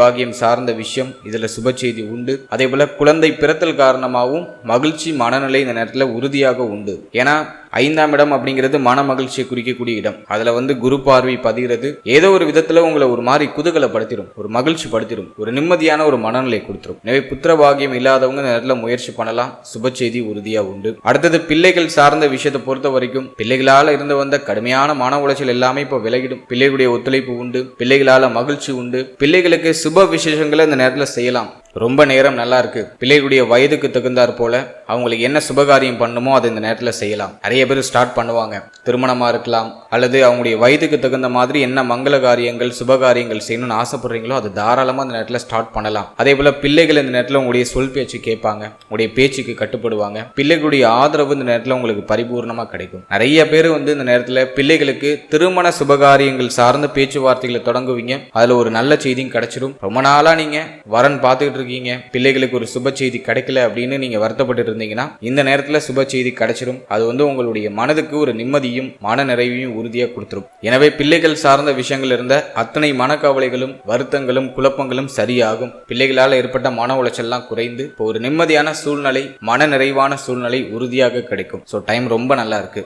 பாக்கியம் சார்ந்த விஷயம் இதுல சுப செய்தி உண்டு. அதே போல குழந்தை பிறத்தல் காரணமாகவும் மகிழ்ச்சி, மனநிலை இந்த நேரத்துல உறுதியாக உண்டு. ஏன்னா 5ஆம் இடம் அப்படிங்கிறது மன மகிழ்ச்சியை குறிக்கக்கூடிய இடம். அதுல குரு பார்வை பதிகிறது. ஏதோ ஒரு விதத்துல உங்களை ஒரு மாதிரி குதூகலப்படுத்திடும், ஒரு மகிழ்ச்சி படுத்திடும், ஒரு நிம்மதியான ஒரு மனநிலை கொடுத்துரும். எனவே புத்திர பாகியம் இல்லாதவங்க இந்த நேரத்துல முயற்சி பண்ணலாம். சுப செய்தி உறுதியா உண்டு. அடுத்தது பிள்ளைகள் சார்ந்த விஷயத்தை பொறுத்த வரைக்கும் பிள்ளைகளால இருந்து வந்த கடுமையான மன உளைச்சல் எல்லாமே இப்ப விலகிடும். பிள்ளைகளுடைய ஒத்துழைப்பு உண்டு. பிள்ளைகளால மகிழ்ச்சி உண்டு. பிள்ளைகளுக்கு சுப விசேஷங்களை இந்த நேரத்துல செய்யலாம். ரொம்ப நேரம் நல்லா இருக்கு. பிள்ளைகளுடைய வயதுக்கு தகுந்தாற் போல அவங்களுக்கு என்ன சுபகாரியம் பண்ணுமோ அதை இந்த நேரத்தில் செய்யலாம். நிறைய பேர் ஸ்டார்ட் பண்ணுவாங்க. திருமணமா இருக்கலாம், அல்லது அவங்களுடைய வயதுக்கு தகுந்த மாதிரி என்ன மங்கள காரியங்கள், சுபகாரியங்கள் செய்யணும்னு ஆசைப்படுறீங்களோ அது தாராளமாக இந்த நேரத்தில் ஸ்டார்ட் பண்ணலாம். அதே போல பிள்ளைகள் இந்த நேரத்தில் உங்களுடைய சொல் பேச்சு கேட்பாங்க, உங்களுடைய பேச்சுக்கு கட்டுப்படுவாங்க. பிள்ளைகளுடைய ஆதரவு இந்த நேரத்தில் உங்களுக்கு பரிபூர்ணமா கிடைக்கும். நிறைய பேர் இந்த நேரத்தில் பிள்ளைகளுக்கு திருமண சுபகாரியங்கள் சார்ந்த பேச்சுவார்த்தைகளை தொடங்குவீங்க. அதுல ஒரு நல்ல செய்தியும் கிடைச்சிடும். ரொம்ப நாளா நீங்க வரன் பார்த்துக்கிட்டு இருக்கீங்க, பிள்ளைகளுக்கு ஒரு சுப செய்தி கிடைக்கல அப்படின்னு நீங்க வருத்தப்பட்டு இருந்தீங்கன்னா இந்த நேரத்துல சுப செய்தி கிடைச்சிடும். அது உங்களுடைய மனதுக்கு ஒரு நிம்மதியும் மன நிறைவையும் உறுதியா கொடுத்துரும். எனவே பிள்ளைகள் சார்ந்த விஷயங்கள் இருந்த அத்தனை மனக்கவலைகளும் வருத்தங்களும் குழப்பங்களும் சரியாகும். பிள்ளைகளால் ஏற்பட்ட மன உளைச்சல்லாம் குறைந்து இப்போ ஒரு நிம்மதியான சூழ்நிலை, மன நிறைவான சூழ்நிலை உறுதியாக கிடைக்கும். ஸோ டைம் ரொம்ப நல்லா இருக்கு.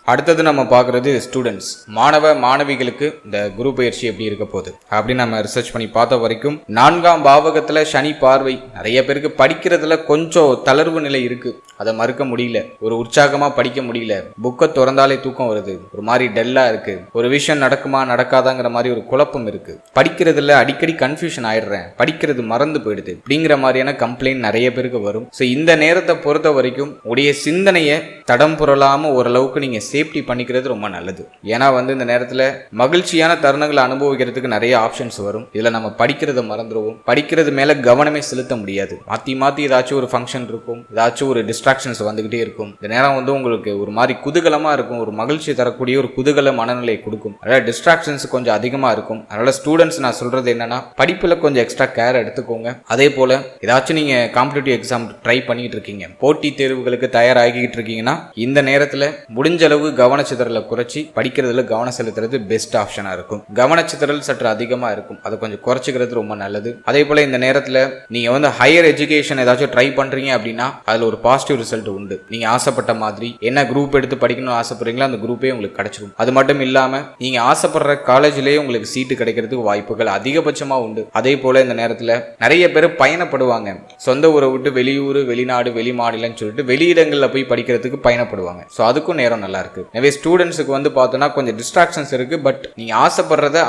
அடுத்தது நம்ம பார்க்கறது ஸ்டூடெண்ட்ஸ், மாணவ மாணவிகளுக்கு இந்த குரு பயிற்சி எப்படி இருக்க போகுது அப்படின்னு நம்ம ரிசர்ச் பண்ணி பார்த்த வரைக்கும் 4ஆம் பாவகத்துல சனி பார்வை. நிறைய பேருக்கு படிக்கிறதுல கொஞ்சம் தளர்வு நிலை இருக்கு, அதை மறுக்க முடியல. ஒரு உற்சாகமா படிக்க முடியல, புக்கை திறந்தாலே தூக்கம் வருது, ஒரு மாதிரி டல்லா இருக்கு, ஒரு விஷயம் நடக்குமா நடக்காதாங்கிற மாதிரி ஒரு குழப்பம் இருக்கு, படிக்கிறதுல அடிக்கடி கன்ஃபியூஷன் ஆயிடுறேன், படிக்கிறது மறந்து போயிடுது அப்படிங்கிற மாதிரியான கம்ப்ளைண்ட் நிறைய பேருக்கு வரும். ஸோ இந்த நேரத்தை பொறுத்த வரைக்கும் உடைய சிந்தனையை தடம் புரளாம ஓரளவுக்கு நீங்க சேஃப்டி பண்ணிக்கிறது ரொம்ப நல்லது. ஏன்னா இந்த நேரத்துல மகிழ்ச்சியான தருணங்களை அனுபவிக்கிறதுக்கு நிறைய ஆப்ஷன்ஸ் வரும். இதுல நம்ம படிக்கிறத மறந்துடுவோம், படிக்கிறது மேல கவனமே செலுத்த முடியாது. மாத்தி ஏதாச்சும் ஒரு ஃபங்க்ஷன் இருக்கும், ஏதாச்சும் ஒரு டிஸ்ட்ராக்ஷன்ஸ் வந்துகிட்டே இருக்கும். இந்த நேரம் உங்களுக்கு ஒரு மாதிரி குதூகலமா இருக்கும், ஒரு மகிழ்ச்சி தரக்கூடிய ஒரு குதூகல மனநிலை கொடுக்கும். அதனால டிஸ்ட்ராக்ஷன்ஸ் கொஞ்சம் அதிகமா இருக்கும். அதனால ஸ்டூடெண்ட்ஸ் நான் சொல்றது என்னன்னா, படிப்புல கொஞ்சம் எக்ஸ்ட்ரா கேர் எடுத்துக்கோங்க. அதே போல ஏதாச்சும் நீங்க காம்படிட்டிவ் எக்ஸாம் ட்ரை பண்ணிட்டு இருக்கீங்க, போட்டி தேர்வுகளுக்கு தயாராகிட்டு இருக்கீங்கன்னா இந்த நேரத்துல முடிஞ்ச அளவு கவனச்சிதறலை குறைச்சி படிக்கிறதுல கவனம் செலுத்துறது பெஸ்ட் ஆப்ஷனா இருக்கும். கவனச்சிதறல் சற்று அதிகமா இருக்கும், அதை கொஞ்சம் குறைச்சிக்கிறது ரொம்ப நல்லது. அதே போல இந்த நேரத்துல நீங்க ஹையர் எஜுகேஷன் ஏதாச்சும் ட்ரை பண்றீங்க அப்படின்னா அதுல ஒரு பாசிட்டிவ் ரிசல்ட் உண்டு. நீங்க ஆசைப்பட்ட மாதிரி என்ன குரூப் எடுத்து படிக்கணும்னு ஆசைப்படுறீங்களோ அந்த குரூப்பே உங்களுக்கு கிடைச்சிடும். அது மட்டும் இல்லாம நீங்க ஆசைப்படுற காலேஜ்லயே உங்களுக்கு சீட்டு கிடைக்கிறதுக்கு வாய்ப்புகள் அதிகபட்சமா உண்டு. அதே போல இந்த நேரத்துல நிறைய பேர் பயணப்படுவாங்க, சொந்த ஊரை விட்டு வெளியூர், வெளிநாடு, வெளி மாநிலம்னு சொல்லிட்டு வெளியிடங்கள்ல போய் படிக்கிறதுக்கு பயணப்படுவாங்க. ஸோ அதுக்கும் நேரம் நல்லா இருக்கு. இருக்கு. எனவே ஸ்டூடெண்ட்ஸுக்கு வந்து பார்த்தோன்னா கொஞ்சம் டிஸ்ட்ராக்ஷன்ஸ் இருக்கு. பட் நீங்க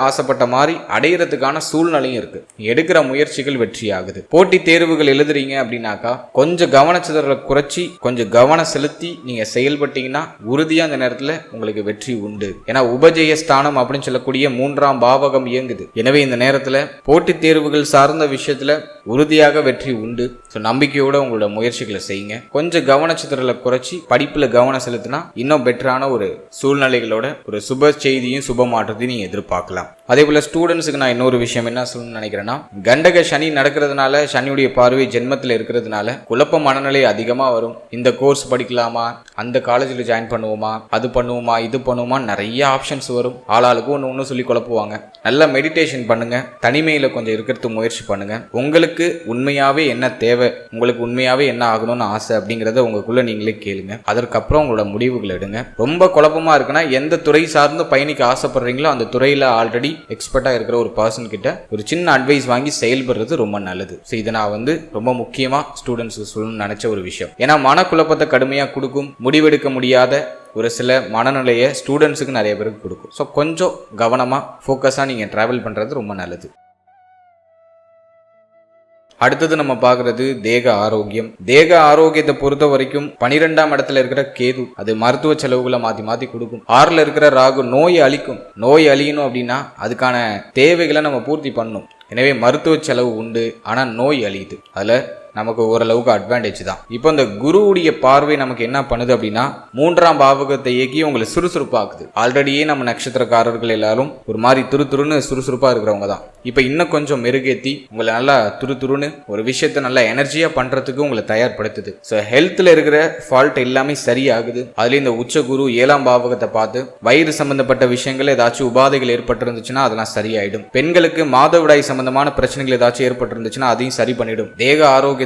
ஆசைப்பட்ட மாதிரி அடையிறதுக்கான சூழ்நிலையும் இருக்கு. எடுக்கிற முயற்சிகள் வெற்றி ஆகுது. போட்டி தேர்வுகள் எழுதுறீங்க அப்படின்னாக்கா கொஞ்சம் கவனச்சிதறலை குறைச்சி கொஞ்சம் கவனம் செலுத்தி நீங்க செயல்பட்டீங்கன்னா உறுதியா அந்த நேரத்தில் உங்களுக்கு வெற்றி உண்டு. ஏன்னா உபஜய ஸ்தானம் அப்படின்னு சொல்லக்கூடிய 3ஆம் பாவகம் இயங்குது. எனவே இந்த நேரத்தில் போட்டித் தேர்வுகள் சார்ந்த விஷயத்துல உறுதியாக வெற்றி உண்டு. ஸோ நம்பிக்கையோட உங்களோட முயற்சிகளை செய்யுங்க. கொஞ்சம் கவனச்சிதறலை குறைச்சி படிப்புல கவனம் செலுத்தினா இன்னும் பெட்டரான ஒரு சூழ்நிலைகளோட ஒரு சுப செய்தியும் சுப மாற்றத்தையும் நீங்க எதிர்பார்க்கலாம். அதே போல ஸ்டூடெண்ட்ஸுக்கு நான் இன்னொரு விஷயம் என்ன சொல்லணும்னு நினைக்கிறேன்னா, கண்டக சனி நடக்கிறதுனால, சனியுடைய பார்வை ஜென்மத்தில் இருக்கிறதுனால குழப்ப மனநிலை அதிகமா வரும். இந்த கோர்ஸ் படிக்கலாமா, அந்த காலேஜில் ஜாயின் பண்ணுவோமா, அது பண்ணுவோமா, இது பண்ணுவோமா, நிறைய ஆப்ஷன்ஸ் வரும். ஆளாளுக்கு ஒன்று சொல்லி குழப்புவாங்க. நல்லா மெடிடேஷன் பண்ணுங்க. தனிமையில கொஞ்சம் இருக்கிறதுக்கு முயற்சி பண்ணுங்க. உங்களுக்கு உண்மையாவே என்ன தேவை, உங்களுக்கு உண்மையாவே என்ன ஆகணும்னு ஆசை அப்படிங்கறத உங்களுக்குள்ள நீங்களே கேளுங்க. அதற்கப்புறம் உங்களோட முடிவுகள் எடுங்க. ரொம்ப குழப்பமா இருக்குன்னா எந்த துறை சார்ந்து பயணிக்க ஆசைப்படுறீங்களோ அந்த துறையில ஆல்ரெடி எக்ஸ்பர்ட்டா இருக்கிற ஒரு பர்சன் கிட்ட ஒரு சின்ன அட்வைஸ் வாங்கி செயல்படுறது ரொம்ப நல்லது. ஸோ இதை நான் வந்து ரொம்ப முக்கியமா ஸ்டூடெண்ட்ஸுக்கு சொல்லணும்னு நினைச்ச ஒரு விஷயம். ஏன்னா மனக்குழப்பத்தை கடுமையா கொடுக்கும். முடிவெடுக்க முடியாத ஒரு சில மனநிலையை ஸ்டூடெண்ட்ஸுக்கு நிறைய பேருக்கு கொடுக்கும். ஸோ கொஞ்சம் கவனமாக ஃபோக்கஸாக நீங்கள் ட்ராவல் பண்ணுறது ரொம்ப நல்லது. அடுத்தது நம்ம பார்க்கறது தேக ஆரோக்கியம். தேக ஆரோக்கியத்தை பொறுத்த வரைக்கும் 12ஆம் இடத்துல இருக்கிற கேது அது மருத்துவ செலவுகளை மாற்றி கொடுக்கும். 6ல் இருக்கிற ராகு நோய் அழிக்கும். நோய் அழியணும் அப்படின்னா அதுக்கான தேவைகளை நம்ம பூர்த்தி பண்ணணும். எனவே மருத்துவ செலவு உண்டு, ஆனால் நோய் அழியுது. அதில் நமக்கு ஓரளவுக்கு அட்வான்டேஜ் தான். இப்போ இந்த குருவுடைய பார்வை நமக்கு என்ன பண்ணுது அப்படின்னா 3ஆம் பாவகத்தை இயக்கி உங்களை சுறுசுறுப்பாக்குது. ஆல்ரெடியே நம்ம நட்சத்திரக்காரர்கள் எல்லாரும் ஒரு மாதிரி துருன்னு சுறுசுறுப்பாக இருக்கிறவங்க தான். இப்போ இன்னும் கொஞ்சம் மெருகேற்றி உங்களை நல்லா துருன்னு ஒரு விஷயத்த நல்லா எனர்ஜியாக பண்ணுறதுக்கு உங்களை தயார்படுத்துது. ஸோ ஹெல்த்தில் இருக்கிற ஃபால்ட் எல்லாமே சரியாகுது. அதுலேயும் இந்த உச்ச குரு 7ஆம் பாவகத்தை பார்த்து வயிறு சம்பந்தப்பட்ட விஷயங்கள் ஏதாச்சும் உபாதைகள் ஏற்பட்டிருந்துச்சுன்னா அதெல்லாம் சரியாயிடும். பெண்களுக்கு மாதவிடாய் சம்பந்தமான பிரச்சனைகள் ஏதாச்சும் ஏற்பட்டிருந்துச்சுன்னா அதையும் சரி பண்ணிடும். தேக ஆரோக்கியத்தில்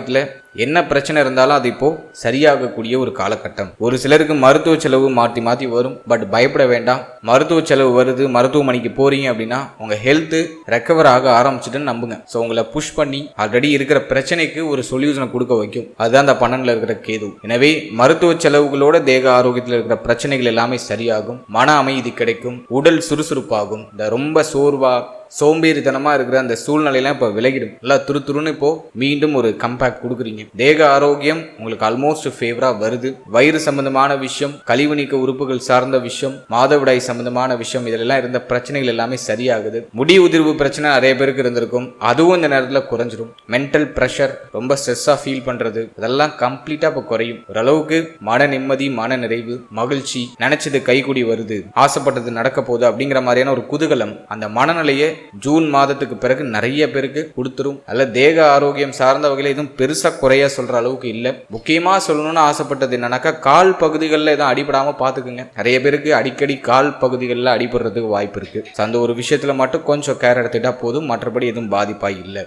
என்ன பிரச்சனை இருந்தாலும் அது இப்போ சரியாகக்கூடிய ஒரு காலகட்டம். ஒரு சிலருக்கு மருத்துவ செலவு மாற்றி வரும். பட் பயப்பட வேண்டாம். மருத்துவ செலவு வருது, மருத்துவமனைக்கு போறீங்க அப்படின்னா உங்க ஹெல்த் ரெக்கவர் ஆக ஆரம்பிச்சுட்டுன்னு நம்புங்க. ஸோ உங்களை புஷ் பண்ணி ஆல்ரெடி இருக்கிற பிரச்சனைக்கு ஒரு சொல்யூஷனை கொடுக்க வைக்கும். அதுதான் அந்த 12ல் இருக்கிற கேது. எனவே மருத்துவ செலவுகளோட தேக ஆரோக்கியத்தில் இருக்கிற பிரச்சனைகள் எல்லாமே சரியாகும். மன அமைதி கிடைக்கும். உடல் சுறுசுறுப்பாகும். இந்த ரொம்ப சோர்வா சோம்பேறித்தனமா இருக்கிற அந்த சூழ்நிலையெல்லாம் இப்போ விலகிடும். நல்லா துருன்னு இப்போ மீண்டும் ஒரு கம்பேக்ட் கொடுக்குறீங்க. தேக ஆரோக்கியம் உங்களுக்கு ஆல்மோஸ்ட் ஃபேவரா வருது. வயிறு சம்பந்தமான விஷயம், கழிவு நீக்க உறுப்புகள் சார்ந்த விஷயம், மாதவிடாய் சம்பந்தமான விஷயம், இதெல்லாம் இருந்த பிரச்சனைகள் எல்லாமே சரியாகுது. முடி உதிர்வு பிரச்சனை நிறைய பேருக்கு இருந்திருக்கும். அதுவும் இந்த நேரத்தில் குறைஞ்சிடும். மென்டல் ப்ரெஷர், ரொம்ப ஸ்ட்ரெஸ்ஸா ஃபீல் பண்றது, அதெல்லாம் கம்ப்ளீட்டா இப்போ குறையும். ஓரளவுக்கு மன நிம்மதி, மன நிறைவு, மகிழ்ச்சி, நினைச்சது கைகூடி வருது, ஆசைப்பட்டது நடக்க போகுது அப்படிங்கிற மாதிரியான ஒரு குதூகலம் அந்த மனநிலையை ஜூன் மாதத்துக்கு பிறகு நிறைய பேருக்கு கொடுத்துரும். அல்ல தேக ஆரோக்கியம் சார்ந்த வகையில் எதுவும் பெருசா குறைய சொல்ற அளவுக்கு இல்லை. முக்கியமா சொல்லணும்னு ஆசைப்பட்டது என்னன்னாக்கா கால் பகுதிகளில் எதுவும் அடிபடாம பாத்துக்குங்க. நிறைய பேருக்கு அடிக்கடி கால் பகுதிகளில் அடிபடுறதுக்கு வாய்ப்பு இருக்கு. அந்த ஒரு விஷயத்துல மட்டும் கொஞ்சம் கேர் எடுத்துட்டா போதும். மற்றபடி எதுவும் பாதிப்பா இல்லை.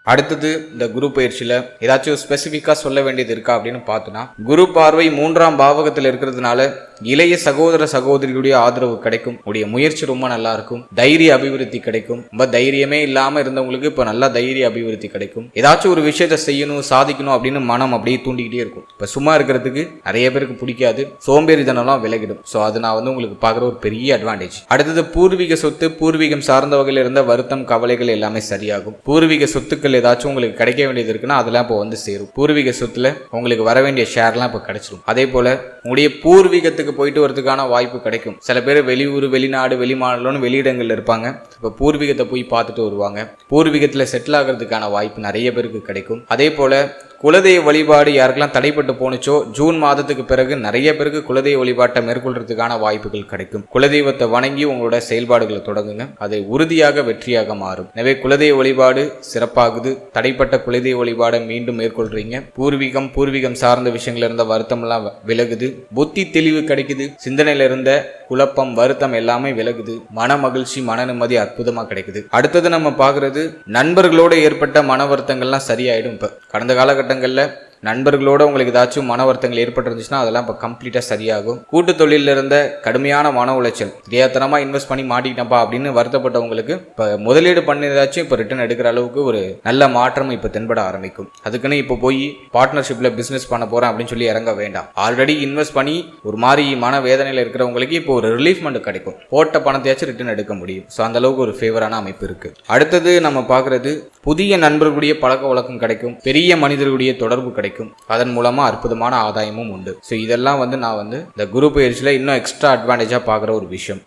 அடுத்தது இந்த குரு பயிற்சியில ஏதாச்சும் ஸ்பெசிஃபிக்கா சொல்ல வேண்டியது இருக்கா அப்படின்னு பார்த்தோன்னா, குரு பார்வை 3ஆம் பாவகத்தில் இருக்கிறதுனால இளைய சகோதர சகோதரிகளுடைய ஆதரவு கிடைக்கும். உடைய முயற்சி ரொம்ப நல்லா இருக்கும். தைரிய அபிவிருத்தி கிடைக்கும். ரொம்ப தைரியமே இல்லாம இருந்தவங்களுக்கு இப்ப நல்லா தைரிய அபிவிருத்தி கிடைக்கும். ஏதாச்சும் ஒரு விஷயத்த செய்யணும், சாதிக்கணும் அப்படின்னு மனம் அப்படியே தூண்டிக்கிட்டே இருக்கும். இப்ப சும்மா இருக்கிறதுக்கு நிறைய பேருக்கு பிடிக்காது. சோம்பேறித்தனம்லாம் விலகிடும். ஸோ அது நான் உங்களுக்கு பார்க்குற ஒரு பெரிய அட்வான்டேஜ். அடுத்தது பூர்வீக சொத்து, பூர்வீகம் சார்ந்த வகையில் இருந்த வருத்தம், கவலைகள் எல்லாமே சரியாகும். பூர்வீக சொத்துக்கள் ஏதாச்சும் உங்களுக்கு கிடைக்க வேண்டியது இருக்குன்னா அதெல்லாம் இப்போ வந்து சேரும். பூர்வீக சொத்துல உங்களுக்கு வர வேண்டிய ஷேர்லாம் இப்போ கிடைச்சிடும். அதே போல உங்களுடைய பூர்வீகத்துக்கு போயிட்டு வரதுக்கான வாய்ப்பு கிடைக்கும். சில பேர் வெளியூர், வெளிநாடு, வெளிமாநிலம்னு வெளியிடங்கள்ல இருப்பாங்க. இப்போ பூர்வீகத்தை போய் பார்த்துட்டு வருவாங்க. பூர்வீகத்தில் செட்டில் ஆகிறதுக்கான வாய்ப்பு நிறைய பேருக்கு கிடைக்கும். அதே போல குலதெய்வ வழிபாடு யாருக்கெல்லாம் தடைப்பட்டு போனுச்சோ ஜூன் மாதத்துக்கு பிறகு நிறைய பேருக்கு குலதெய்வ வழிபாட்டை மேற்கொள்றதுக்கான வாய்ப்புகள் கிடைக்கும். குலதெய்வத்தை வணங்கி உங்களோட செயல்பாடுகளை தொடங்குங்க. அதை உறுதியாக வெற்றியாக மாறும். எனவே குலதெய்வ வழிபாடு சிறப்பாகுது. தடைப்பட்ட குலதெய்வ வழிபாடை மீண்டும் மேற்கொள்றீங்க. பூர்வீகம் சார்ந்த விஷயங்கள்ல இருந்த வருத்தம் எல்லாம் விலகுது. புத்தி தெளிவு கிடைக்குது. சிந்தனையில இருந்த குழப்பம், வருத்தம் எல்லாமே விலகுது. மன மகிழ்ச்சி, மன நிம்மதி அற்புதமா கிடைக்குது. அடுத்தது நம்ம பாக்குறது நண்பர்களோட ஏற்பட்ட மன வருத்தங்கள்லாம் சரியாயிடும். இப்ப கடந்த காலகட்டங்கள்ல நண்பர்களோட உங்களுக்கு ஏதாச்சும் மன வருத்தங்கள் ஏற்பட்டிருந்துச்சுன்னா அதெல்லாம் இப்போ கம்ப்ளீட்டாக சரியாகும். கூட்டு தொழிலில் இருந்த கடுமையான மன உளைச்சல், தெரியாதனமாக இன்வெஸ்ட் பண்ணி மாட்டிக்கிட்டப்பா அப்படின்னு வருத்தப்பட்டவங்களுக்கு இப்போ முதலீடு பண்ணியதாச்சும் இப்போ ரிட்டர்ன் எடுக்கிற அளவுக்கு ஒரு நல்ல மாற்றம் இப்போ தென்பட ஆரம்பிக்கும். அதுக்குன்னு இப்போ போய் பார்ட்னர்ஷிப்பில் பிஸ்னஸ் பண்ண போகிறேன் அப்படின்னு சொல்லி இறங்க வேண்டாம். ஆல்ரெடி இன்வெஸ்ட் பண்ணி ஒரு மாதிரி மன வேதனையில் இருக்கிறவங்களுக்கு இப்போ ஒரு ரிலீஃப்மெண்ட் கிடைக்கும். போட்ட பணத்தையாச்சும் ரிட்டர்ன் எடுக்க முடியும். ஸோ அந்த அளவுக்கு ஒரு ஃபேவரான அமைப்பு இருக்கு. அடுத்தது நம்ம பார்க்கறது புதிய நண்பர்களுடைய பழக்க வழக்கம் கிடைக்கும், பெரிய மனிதர்களுடைய தொடர்பு கிடைக்கும், அதன் மூலமா அற்புதமான ஆதாயமும் உண்டு. ஸோ இதெல்லாம் நான் இந்த குரு பயிற்சியில் இன்னும் எக்ஸ்ட்ரா அட்வான்டேஜா பார்க்குற ஒரு விஷயம்.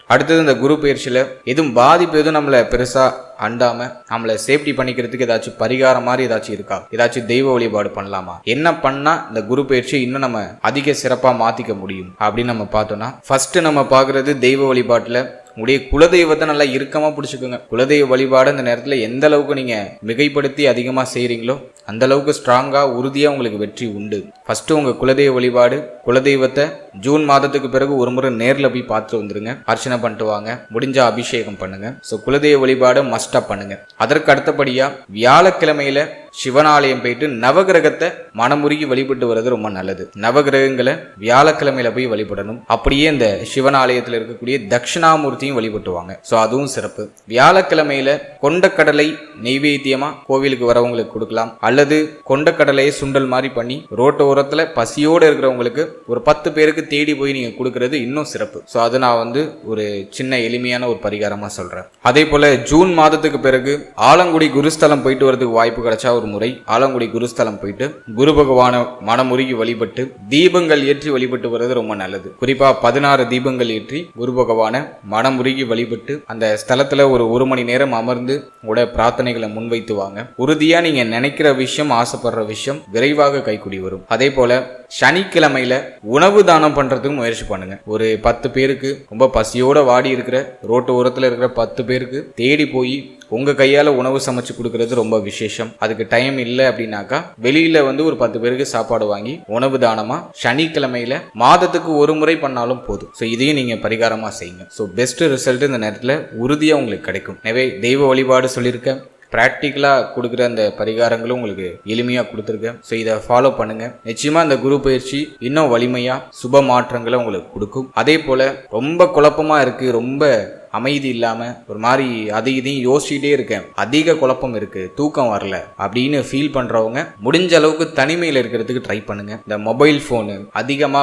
அடுத்தது இந்த குரு பயிற்சியில் எதுவும் பாதிப்பு எதுவும் நம்மளை பெருசா அண்டாம நம்மளை சேஃப்டி பண்ணிக்கிறதுக்கு ஏதாச்சும் பரிகாரம் மாதிரி ஏதாச்சும் இருக்கா? ஏதாச்சும் தெய்வ வழிபாடு பண்ணலாமா? என்ன பண்ணா இந்த குரு பயிற்சி இன்னும் நம்ம அதிக சிறப்பா மாத்திக்க முடியும் அப்படின்னு நம்ம பார்த்தோம்னா, ஃபர்ஸ்ட் நம்ம பார்க்கறது தெய்வ வழிபாட்டுல உங்களுடைய குலதெய்வத்தை நல்லா இறுக்கமா பிடிச்சிக்கோங்க. குலதெய்வ வழிபாடு இந்த நேரத்தில் எந்த அளவுக்கு நீங்க மிகைப்படுத்தி அதிகமா செய்றீங்களோ அந்த அளவுக்கு ஸ்ட்ராங்கா உறுதியா உங்களுக்கு வெற்றி உண்டு. ஃபர்ஸ்ட் உங்க குலதெய்வ வழிபாடு, குலதெய்வத்தை ஜூன் மாதத்துக்கு பிறகு ஒரு முறை நேரில் போய் பார்த்துட்டு வந்துருங்க. அர்ச்சனை பண்ணிட்டு வாங்க, முடிஞ்சா அபிஷேகம் பண்ணுங்க. ஸோ குலதெய்வ வழிபாடு மஸ்டா பண்ணுங்க. அதற்கு அடுத்தபடியா வியாழக்கிழமையில சிவனாலயம் போயிட்டு நவகிரகத்தை மனமுருகி வழிபட்டு வர்றது ரொம்ப நல்லது. நவகிரகங்களை வியாழக்கிழமையில போய் வழிபடணும். அப்படியே இந்த சிவனாலயத்தில் இருக்கக்கூடிய தட்சிணாமூர்த்தியும் வழிபட்டுவாங்க. ஸோ அதுவும் சிறப்பு. வியாழக்கிழமையில கொண்டக்கடலை நெய்வேத்தியமா கோவிலுக்கு வரவங்களுக்கு கொடுக்கலாம். அல்லது கொண்டக்கடலையை சுண்டல் மாதிரி பண்ணி ரோட்டு ஓரத்துல பசியோடு இருக்கிறவங்களுக்கு ஒரு 10 பேருக்கு தேடி போய் நீங்க கொடுக்கறது இன்னும் சிறப்பு. ஸோ அது நான் ஒரு சின்ன எளிமையான ஒரு பரிகாரமா சொல்றேன். அதே போல ஜூன் மாதத்துக்கு பிறகு ஆலங்குடி குருஸ்தலம் போயிட்டு வரதுக்கு வாய்ப்பு கிடைச்சா ஒரு முறை ஆலங்குடி குருஸ்தலம் போயிட்டு குரு பகவான மனமுருகி வழிபட்டு தீபங்கள் ஏற்றி வழிபட்டு வர்றது ரொம்ப நல்லது. குறிப்பா 16 தீபங்கள் ஏற்றி குரு பகவான மனமுருகி வழிபட்டு அந்த ஸ்தலத்துல ஒரு மணி நேரம் அமர்ந்து உங்களோட பிரார்த்தனைகளை முன்வைத்து வாங்க. உறுதியா நீங்க நினைக்கிற விஷயம், ஆசைப்படுற விஷயம் விரைவாக கைக்கூடி வரும். அதே போல சனிக்கிழமையில உணவு தானம் பண்றதுக்கு முயற்சி பண்ணுங்க. ஒரு 10 பேருக்கு, ரொம்ப பசியோட வாடி இருக்கிற ரோட்டு ஓரத்துல இருக்கிற 10 பேருக்கு தேடி போய் உங்க கையால உணவு சமைச்சு கொடுக்கறது ரொம்ப விசேஷம். அதுக்கு டைம் இல்லை அப்படின்னாக்கா வெளியில ஒரு 10 பேருக்கு சாப்பாடு வாங்கி உணவு தானமா சனிக்கிழமையில மாதத்துக்கு ஒரு முறை பண்ணாலும் போதும். ஸோ இதையும் நீங்க பரிகாரமா செய்யுங்க. ஸோ பெஸ்ட் ரிசல்ட் இந்த நேரத்தில் உறுதியா உங்களுக்கு கிடைக்கும். எனவே தெய்வ வழிபாடு சொல்லியிருக்கேன், ப்ராக்டிக்கலாக கொடுக்குற அந்த பரிகாரங்களும் உங்களுக்கு எளிமையாக கொடுத்துருக்கேன். ஸோ இதை ஃபாலோ பண்ணுங்க. நிச்சயமா இந்த குரு பயிற்சி இன்னும் வலிமையாக சுப மாற்றங்களை உங்களுக்கு கொடுக்கும். அதே போல ரொம்ப குழப்பமா இருக்கு, ரொம்ப அமைதி இல்லாம ஒரு மாதிரி இதையும் யோசிச்சுட்டே இருக்கேன், அதிக குழப்பம் இருக்கு, தூக்கம் வரல அப்படின்னு ஃபீல் பண்றவங்க முடிஞ்ச அளவுக்கு தனிமையில இருக்கிறதுக்கு ட்ரை பண்ணுங்க. இந்த மொபைல் போனு அதிகமா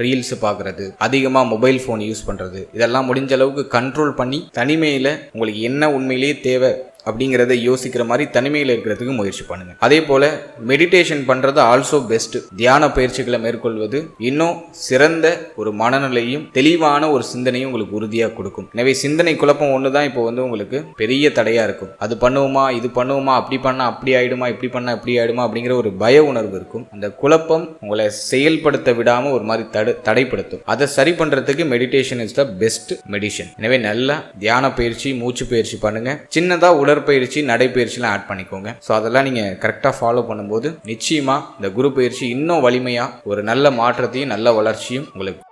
ரீல்ஸ் பாக்குறது, அதிகமா மொபைல் போன் யூஸ் பண்றது, இதெல்லாம் முடிஞ்ச அளவுக்கு கண்ட்ரோல் பண்ணி தனிமையில உங்களுக்கு என்ன உண்மையிலேயே தேவை அப்படிங்கிறத யோசிக்கிற மாதிரி தனிமையில் இருக்கிறதுக்கு முயற்சி பண்ணுங்க. அதே போல மெடிடேஷன் பண்றது ஆல்சோ பெஸ்ட். தியான பயிற்சிகளை மேற்கொள்வது இன்னும் சிறந்த ஒரு மனநிலையும் தெளிவான ஒரு சிந்தனையும் உங்களுக்கு உறுதியாக கொடுக்கும். எனவே சிந்தனை குழப்பம் ஒண்ணுதான் இப்போ உங்களுக்கு பெரிய தடையா இருக்கும். அது பண்ணுவோமா, இது பண்ணுவோமா, அப்படி பண்ணா அப்படி ஆயிடுமா, இப்படி பண்ணா இப்படி ஆயிடுமா அப்படிங்கிற ஒரு பய உணர்வு இருக்கும். அந்த குழப்பம் உங்களை செயல்படுத்த விடாம ஒரு மாதிரி தடைப்படுத்தும். அதை சரி பண்றதுக்கு meditation is the best medicine. எனவே நல்லா தியான பயிற்சி, மூச்சு பயிற்சி பண்ணுங்க. சின்னதா உடற்பயிற்சி, நடைப்பயிற்சிலாம் ஆட் பண்ணிக்கோங்க. ஸோ அதெல்லாம் நீங்கள் கரெக்டாக ஃபாலோ பண்ணும்போது நிச்சயமாக இந்த குரு பயிற்சி இன்னும் வலிமையாக ஒரு நல்ல மாற்றத்தையும் நல்ல வளர்ச்சியும் உங்களுக்கு.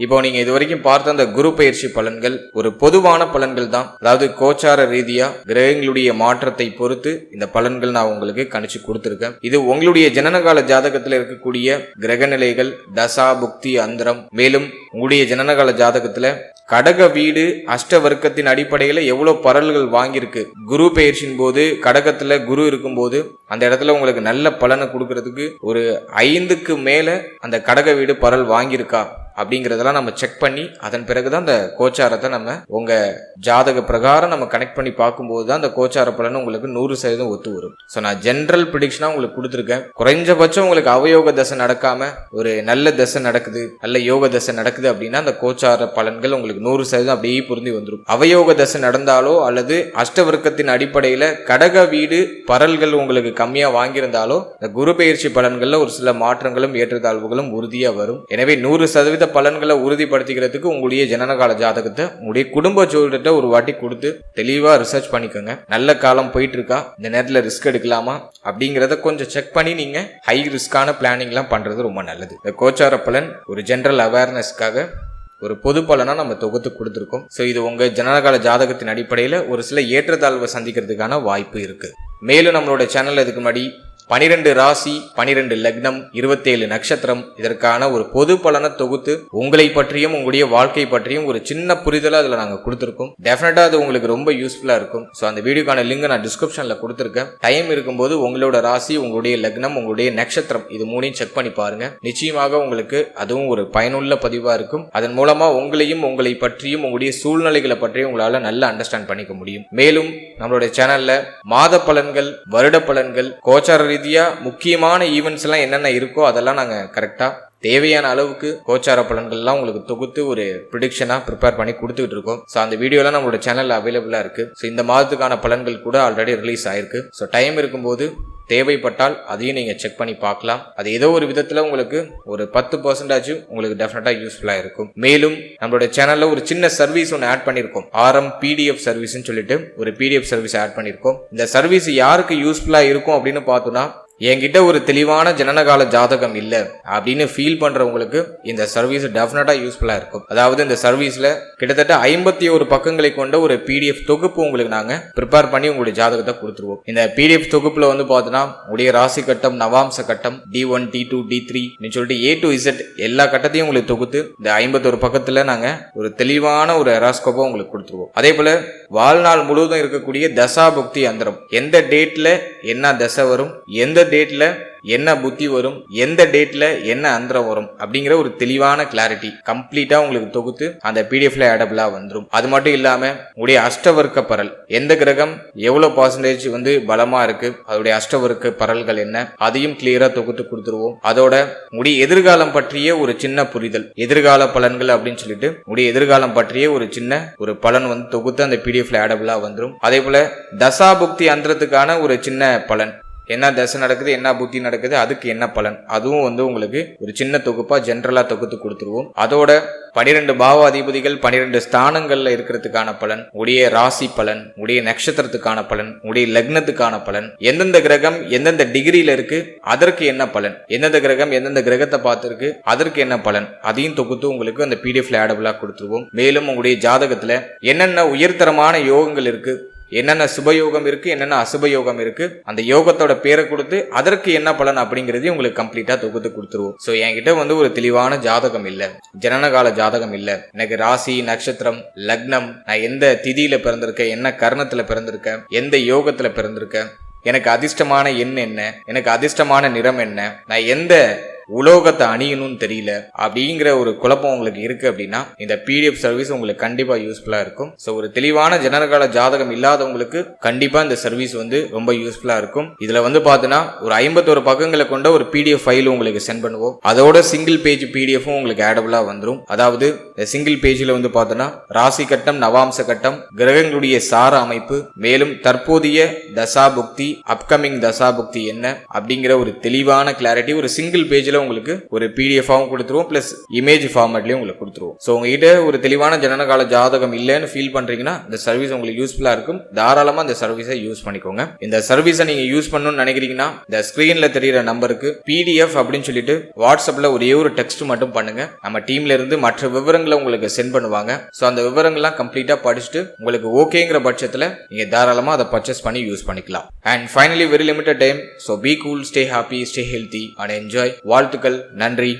இப்போ நீங்க இது வரைக்கும் பார்த்த அந்த குரு பயிற்சி பலன்கள் ஒரு பொதுவான பலன்கள் தான். அதாவது கோச்சார ரீதியா கிரகங்களுடைய மாற்றத்தை பொறுத்து இந்த பலன்கள் நான் உங்களுக்கு கணிச்சு கொடுத்துருக்கேன். இது உங்களுடைய ஜனனகால ஜாதகத்தில் இருக்கக்கூடிய கிரக நிலைகள், தசா, புக்தி, அந்தரம், மேலும் உங்களுடைய ஜனனகால ஜாதகத்துல கடக வீடு அஷ்ட வர்க்கத்தின் அடிப்படையில எவ்வளவு பரல்கள் வாங்கியிருக்கு. குரு பயிற்சியின் போது கடகத்துல குரு இருக்கும் போது அந்த இடத்துல உங்களுக்கு நல்ல பலனை கொடுக்கறதுக்கு ஒரு 5க்கு மேல அந்த கடக வீடு பரல் வாங்கியிருக்கா அப்படிங்கறதெல்லாம் நம்ம செக் பண்ணி அதன் பிறகுதான் அந்த கோச்சாரத்தை நம்ம உங்க ஜாதக பிரகாரம் நம்ம கனெக்ட் பண்ணி பார்க்கும்போது தான் அந்த கோச்சார பலன் உங்களுக்கு 100% ஒத்து வரும். ஸோ நான் ஜென்ரல் ப்ரிடிக்ஷனா உங்களுக்கு கொடுத்துருக்கேன். குறைஞ்சபட்சம் உங்களுக்கு அவயோக தசை நடக்காம ஒரு நல்ல தசை நடக்குது, நல்ல யோக தசை நடக்குது அப்படின்னா அந்த கோச்சார பலன்கள் உங்களுக்கு 100% அப்படியே பொருந்தி வந்துடும். அவயோக தசை நடந்தாலோ அல்லது அஷ்டவர்க்கத்தின் அடிப்படையில கடக வீடு பரல்கள் உங்களுக்கு கம்மியா வாங்கியிருந்தாலோ இந்த குரு பயிற்சி பலன்கள்ல ஒரு சில மாற்றங்களும் ஏற்றத்தாழ்வுகளும் உறுதியா வரும். எனவே 100% பலன்களை உறுதிப்படுத்திக்கிறதுக்கு உங்களுடைய ஜனனகால ஜாதகத்தை உங்களுடைய குடும்ப ஜோதிடத்தை ஒரு வாட்டி கொடுத்து தெளிவா ரிசர்ச் பண்ணிக்கோங்க. நல்ல காலம் போயிட்டு இருக்கா, இந்த நேரத்துல ரிஸ்க் எடுக்கலாமா அப்படிங்கறத கொஞ்சம் செக் பண்ணி நீங்க ஹை ரிஸ்கான பிளானிங் எல்லாம் பண்றது ரொம்ப நல்லது. இந்த கோச்சார பலன் ஒரு ஜெனரல் அவேர்னஸ்க்காக ஒரு பொது பலனா நம்ம தொகுத்து கொடுத்துருக்கோம். ஸோ இது உங்க ஜனனகால ஜாதகத்தின் அடிப்படையில் ஒரு சில ஏற்றத்தாழ்வை சந்திக்கிறதுக்கான வாய்ப்பு இருக்கு. மேலும் நம்மளோட சேனல் இதுக்கு முன்னாடி 12 ராசி 12 லக்னம் 27 நட்சத்திரம் இதற்கான ஒரு பொது பலனை தொகுத்து உங்களை பற்றியும் உங்களுடைய வாழ்க்கை பற்றியும் ஒரு சின்ன புரிதலை அதில் நாங்கள் கொடுத்துருக்கோம். டெஃபினட்டா அது உங்களுக்கு ரொம்ப யூஸ்ஃபுல்லா இருக்கும். ஸோ அந்த வீடியோக்கான லிங்க் நான் டிஸ்கிரிப்ஷன்ல கொடுத்துருக்கேன். டைம் இருக்கும்போது உங்களோட ராசி, உங்களுடைய லக்னம், உங்களுடைய நட்சத்திரம் இது மூணையும் செக் பண்ணி பாருங்க. நிச்சயமாக உங்களுக்கு அதுவும் ஒரு பயனுள்ள பதிவா இருக்கும். அதன் மூலமா உங்களையும் உங்களை பற்றியும் உங்களுடைய சூழ்நிலைகளை பற்றியும் உங்களால நல்லா அண்டர்ஸ்டாண்ட் பண்ணிக்க முடியும். மேலும் நம்மளுடைய சேனல்ல மாத பலன்கள், வருட பலன்கள், கோச்சார ரீதியா முக்கியமான ஈவெண்ட்ஸ் எல்லாம் என்னென்ன இருக்கோ அதெல்லாம் நாங்க கரெக்டா தேவையான அளவுக்கு கோச்சார பலன்கள்லாம் உங்களுக்கு தொகுத்து ஒரு ப்ரிடிக்ஷனா ப்ரிப்பேர் பண்ணி கொடுத்துட்டு இருக்கோம். ஸோ அந்த வீடியோலாம் நம்மளோட சேனல்ல அவைலபிளா இருக்கு. ஸோ இந்த மாதத்துக்கான பலன்கள் கூட ஆல்ரெடி ரிலீஸ் ஆயிருக்கு. ஸோ டைம் இருக்கும்போது தேவைப்பட்டால் அதையும் நீங்க செக் பண்ணி பார்க்கலாம். அது ஏதோ ஒரு விதத்துல உங்களுக்கு ஒரு 10% உங்களுக்கு டெஃபினட்டா யூஸ்ஃபுல்லா இருக்கும். மேலும் நம்மளோட சேனல்ல ஒரு சின்ன சர்வீஸ் ஒன்று ஆட் பண்ணிருக்கோம். RM PDF சர்வீஸ்னு சொல்லிட்டு ஒரு PDF சர்வீஸ் ஆட் பண்ணிருக்கோம். இந்த சர்வீஸ் யாருக்கு யூஸ்ஃபுல்லா இருக்கும் அப்படின்னு பார்த்தோம்னா, என்கிட்ட ஒரு தெளிவான ஜனனகால ஜாதகம் இல்ல அப்படின்னு ஃபீல் பண்றவங்களுக்கு இந்த சர்வீஸ் டெஃபினட்டா யூஸ்ஃபுல்லா இருக்கும். அதாவது இந்த சர்வீஸ்ல கிட்டத்தட்ட 51 பக்கங்களை கொண்ட ஒரு PDF தொகுப்பு உங்களுக்கு நாங்க ப்ரிப்பேர் பண்ணி உங்களுடைய ஜாதகத்தை கொடுத்துருவோம். இந்த PDF தொகுப்புல வந்து பார்த்தோம்னா உடைய ராசி கட்டம், நவாம்ச கட்டம், D1 D2 D3 சொல்லிட்டு A to Z எல்லா கட்டத்தையும் உங்களுக்கு தொகுத்து இந்த 51 பக்கத்துல நாங்க ஒரு தெளிவான ஒரு ஹெராஸ்கோப்பை உங்களுக்கு கொடுத்துருவோம். அதே போல வாழ்நாள் முழுவதும் இருக்கக்கூடிய தசா புக்தி அந்தரம், எந்த டேட்ல என்ன தசை வரும், எந்த டேட்ல என்ன புத்தி வரும், எந்த டேட்ல என்ன அந்தரம் வரும் அப்படிங்கிற ஒரு தெளிவான கிளாரிட்டி கம்ப்ளீட்டா உங்களுக்கு தொகுத்து அந்த பிடிஎஃப்ல ஆடபிளா வந்துடும். அது மட்டும் இல்லாம உங்களுடைய அஷ்டவர்க்க பரல், எந்த கிரகம் எவ்வளவு பர்சன்டேஜ் வந்து பலமா இருக்கு, அதோடைய அஷ்டவர்க்க பரல்கள் என்ன, அதையும் கிளியரா தொகுத்து கொடுத்துருவோம். அதோட உங்களுடைய எதிர்காலம் பற்றிய ஒரு சின்ன புரிதல், எதிர்கால பலன்கள் அப்படின்னு சொல்லிட்டு உங்களுடைய எதிர்காலம் பற்றிய ஒரு சின்ன ஒரு பலன் வந்து தொகுத்து அந்த பிடிஎஃப்ல ஆடபிளா வந்துடும். அதே போல தசாபுக்தி அந்தரத்துக்கான ஒரு சின்ன பலன், என்ன தசை நடக்குது, என்ன புத்தி நடக்குது, அதுக்கு என்ன பலன், அதுவும் வந்து உங்களுக்கு ஒரு சின்ன தொகுப்பா ஜென்ரலா தொகுத்து கொடுத்துருவோம். அதோட 12 பாவ அதிபதிகள் 12 ஸ்தானங்கள்ல இருக்கிறதுக்கான பலன், உடைய ராசி பலன், உடைய நட்சத்திரத்துக்கான பலன், உடைய லக்னத்துக்கான பலன், எந்தெந்த கிரகம் எந்தெந்த டிகிரியில இருக்கு அதற்கு என்ன பலன், எந்தெந்த கிரகம் எந்தெந்த கிரகத்தை பார்த்திருக்கு அதற்கு என்ன பலன், அதையும் தொகுத்து உங்களுக்கு அந்த பிடிஎஃப்ல ஆடபிளா கொடுத்துருவோம். மேலும் உங்களுடைய ஜாதகத்துல என்னென்ன உயர்தரமான யோகங்கள் இருக்கு, என்னென்ன சுபயோகம் இருக்கு, என்னென்ன அசுபயோகம் இருக்கு, அந்த யோகத்தோட பேரை கொடுத்து அதற்கு என்ன பலன் அப்படிங்கறதையும் உங்களுக்கு கம்ப்ளீட்டா தொகுத்து கொடுத்துருவோம். சோ என்கிட்ட வந்து ஒரு தெளிவான ஜாதகம் இல்ல, ஜனனகால ஜாதகம் இல்ல, எனக்கு ராசி நட்சத்திரம் லக்னம், நான் எந்த திதியில பிறந்திருக்கேன், என்ன கர்ணத்துல பிறந்திருக்கேன், எந்த யோகத்துல பிறந்திருக்கேன், எனக்கு அதிர்ஷ்டமான எண் என்ன, எனக்கு அதிர்ஷ்டமான நிறம் என்ன, நான் எந்த உலோகத்தை அணியணும்னு தெரியல அப்படிங்கிற ஒரு குழப்பம் உங்களுக்கு இருக்கு அப்படின்னா இந்த பிடிஎஃப் சர்வீஸ் உங்களுக்கு கண்டிப்பா யூஸ்ஃபுல்லா இருக்கும். ஸோ ஒரு தெளிவான ஜனனகால ஜாதகம் இல்லாதவங்களுக்கு கண்டிப்பா இந்த சர்வீஸ் வந்து ரொம்ப யூஸ்ஃபுல்லா இருக்கும். இதுல வந்து பாத்தீங்கன்னா ஒரு 51 பக்கங்களை கொண்ட ஒரு பிடிஎஃப் ஃபைல் உங்களுக்கு சென்ட் பண்ணுவோம். அதோட சிங்கிள் பேஜ் பிடிஎஃப்பும் உங்களுக்கு ஆடபிளா வந்துடும். அதாவது சிங்கிள் பேஜ்ல வந்து பாத்தீங்கன்னா ராசி கட்டம், நவாம்ச கட்டம், கிரகங்களுடைய சார அமைப்பு, மேலும் தற்போதைய தசாபுக்தி, அப்கமிங் தசாபுக்தி என்ன அப்படிங்கிற ஒரு தெளிவான கிளாரிட்டி ஒரு சிங்கிள் பேஜ்ல உங்களுக்கு ஒரு PDF ஆவும் கொடுத்துருவோம், பிளஸ் இமேஜ் ஃபார்மேட்லயும் உங்களுக்கு கொடுத்துருவோம். சோ உங்ககிட்ட ஒரு தெளிவான ஜனனகால ஜாதகம் இல்லைன்னு ஃபீல் பண்றீங்கன்னா இந்த சர்வீஸ் உங்களுக்கு யூஸ்ஃபுல்லா இருக்கும். தாராளமா இந்த சர்வீஸை யூஸ் பண்ணிக்கோங்க. இந்த சர்வீஸை நீங்க யூஸ் பண்ணணும்னு நினைக்கிறீங்கன்னா இந்த ஸ்கிரீன்ல தெரியுற நம்பருக்கு PDF அப்படின்னு சொல்லிட்டு வாட்ஸ்அப்ல ஒரே ஒரு டெக்ஸ்ட் மட்டும் பண்ணுங்க. நம்ம டீம்ல இருந்து மற்ற விவரங்களை உங்களுக்கு சென்ட் பண்ணுவாங்க. சோ அந்த விவரங்கள்லாம் கம்ப்ளீட்டா படிச்சுட்டு உங்களுக்கு ஓகேங்கிற பட்சத்துல நீங்க தாராளமா அதை பர்ச்சேஸ் பண்ணி யூஸ் பண்ணிக்கலாம். And finally very limited time. So be cool, stay happy, stay healthy and enjoy. வாழ்த்துக்கள். நன்றி.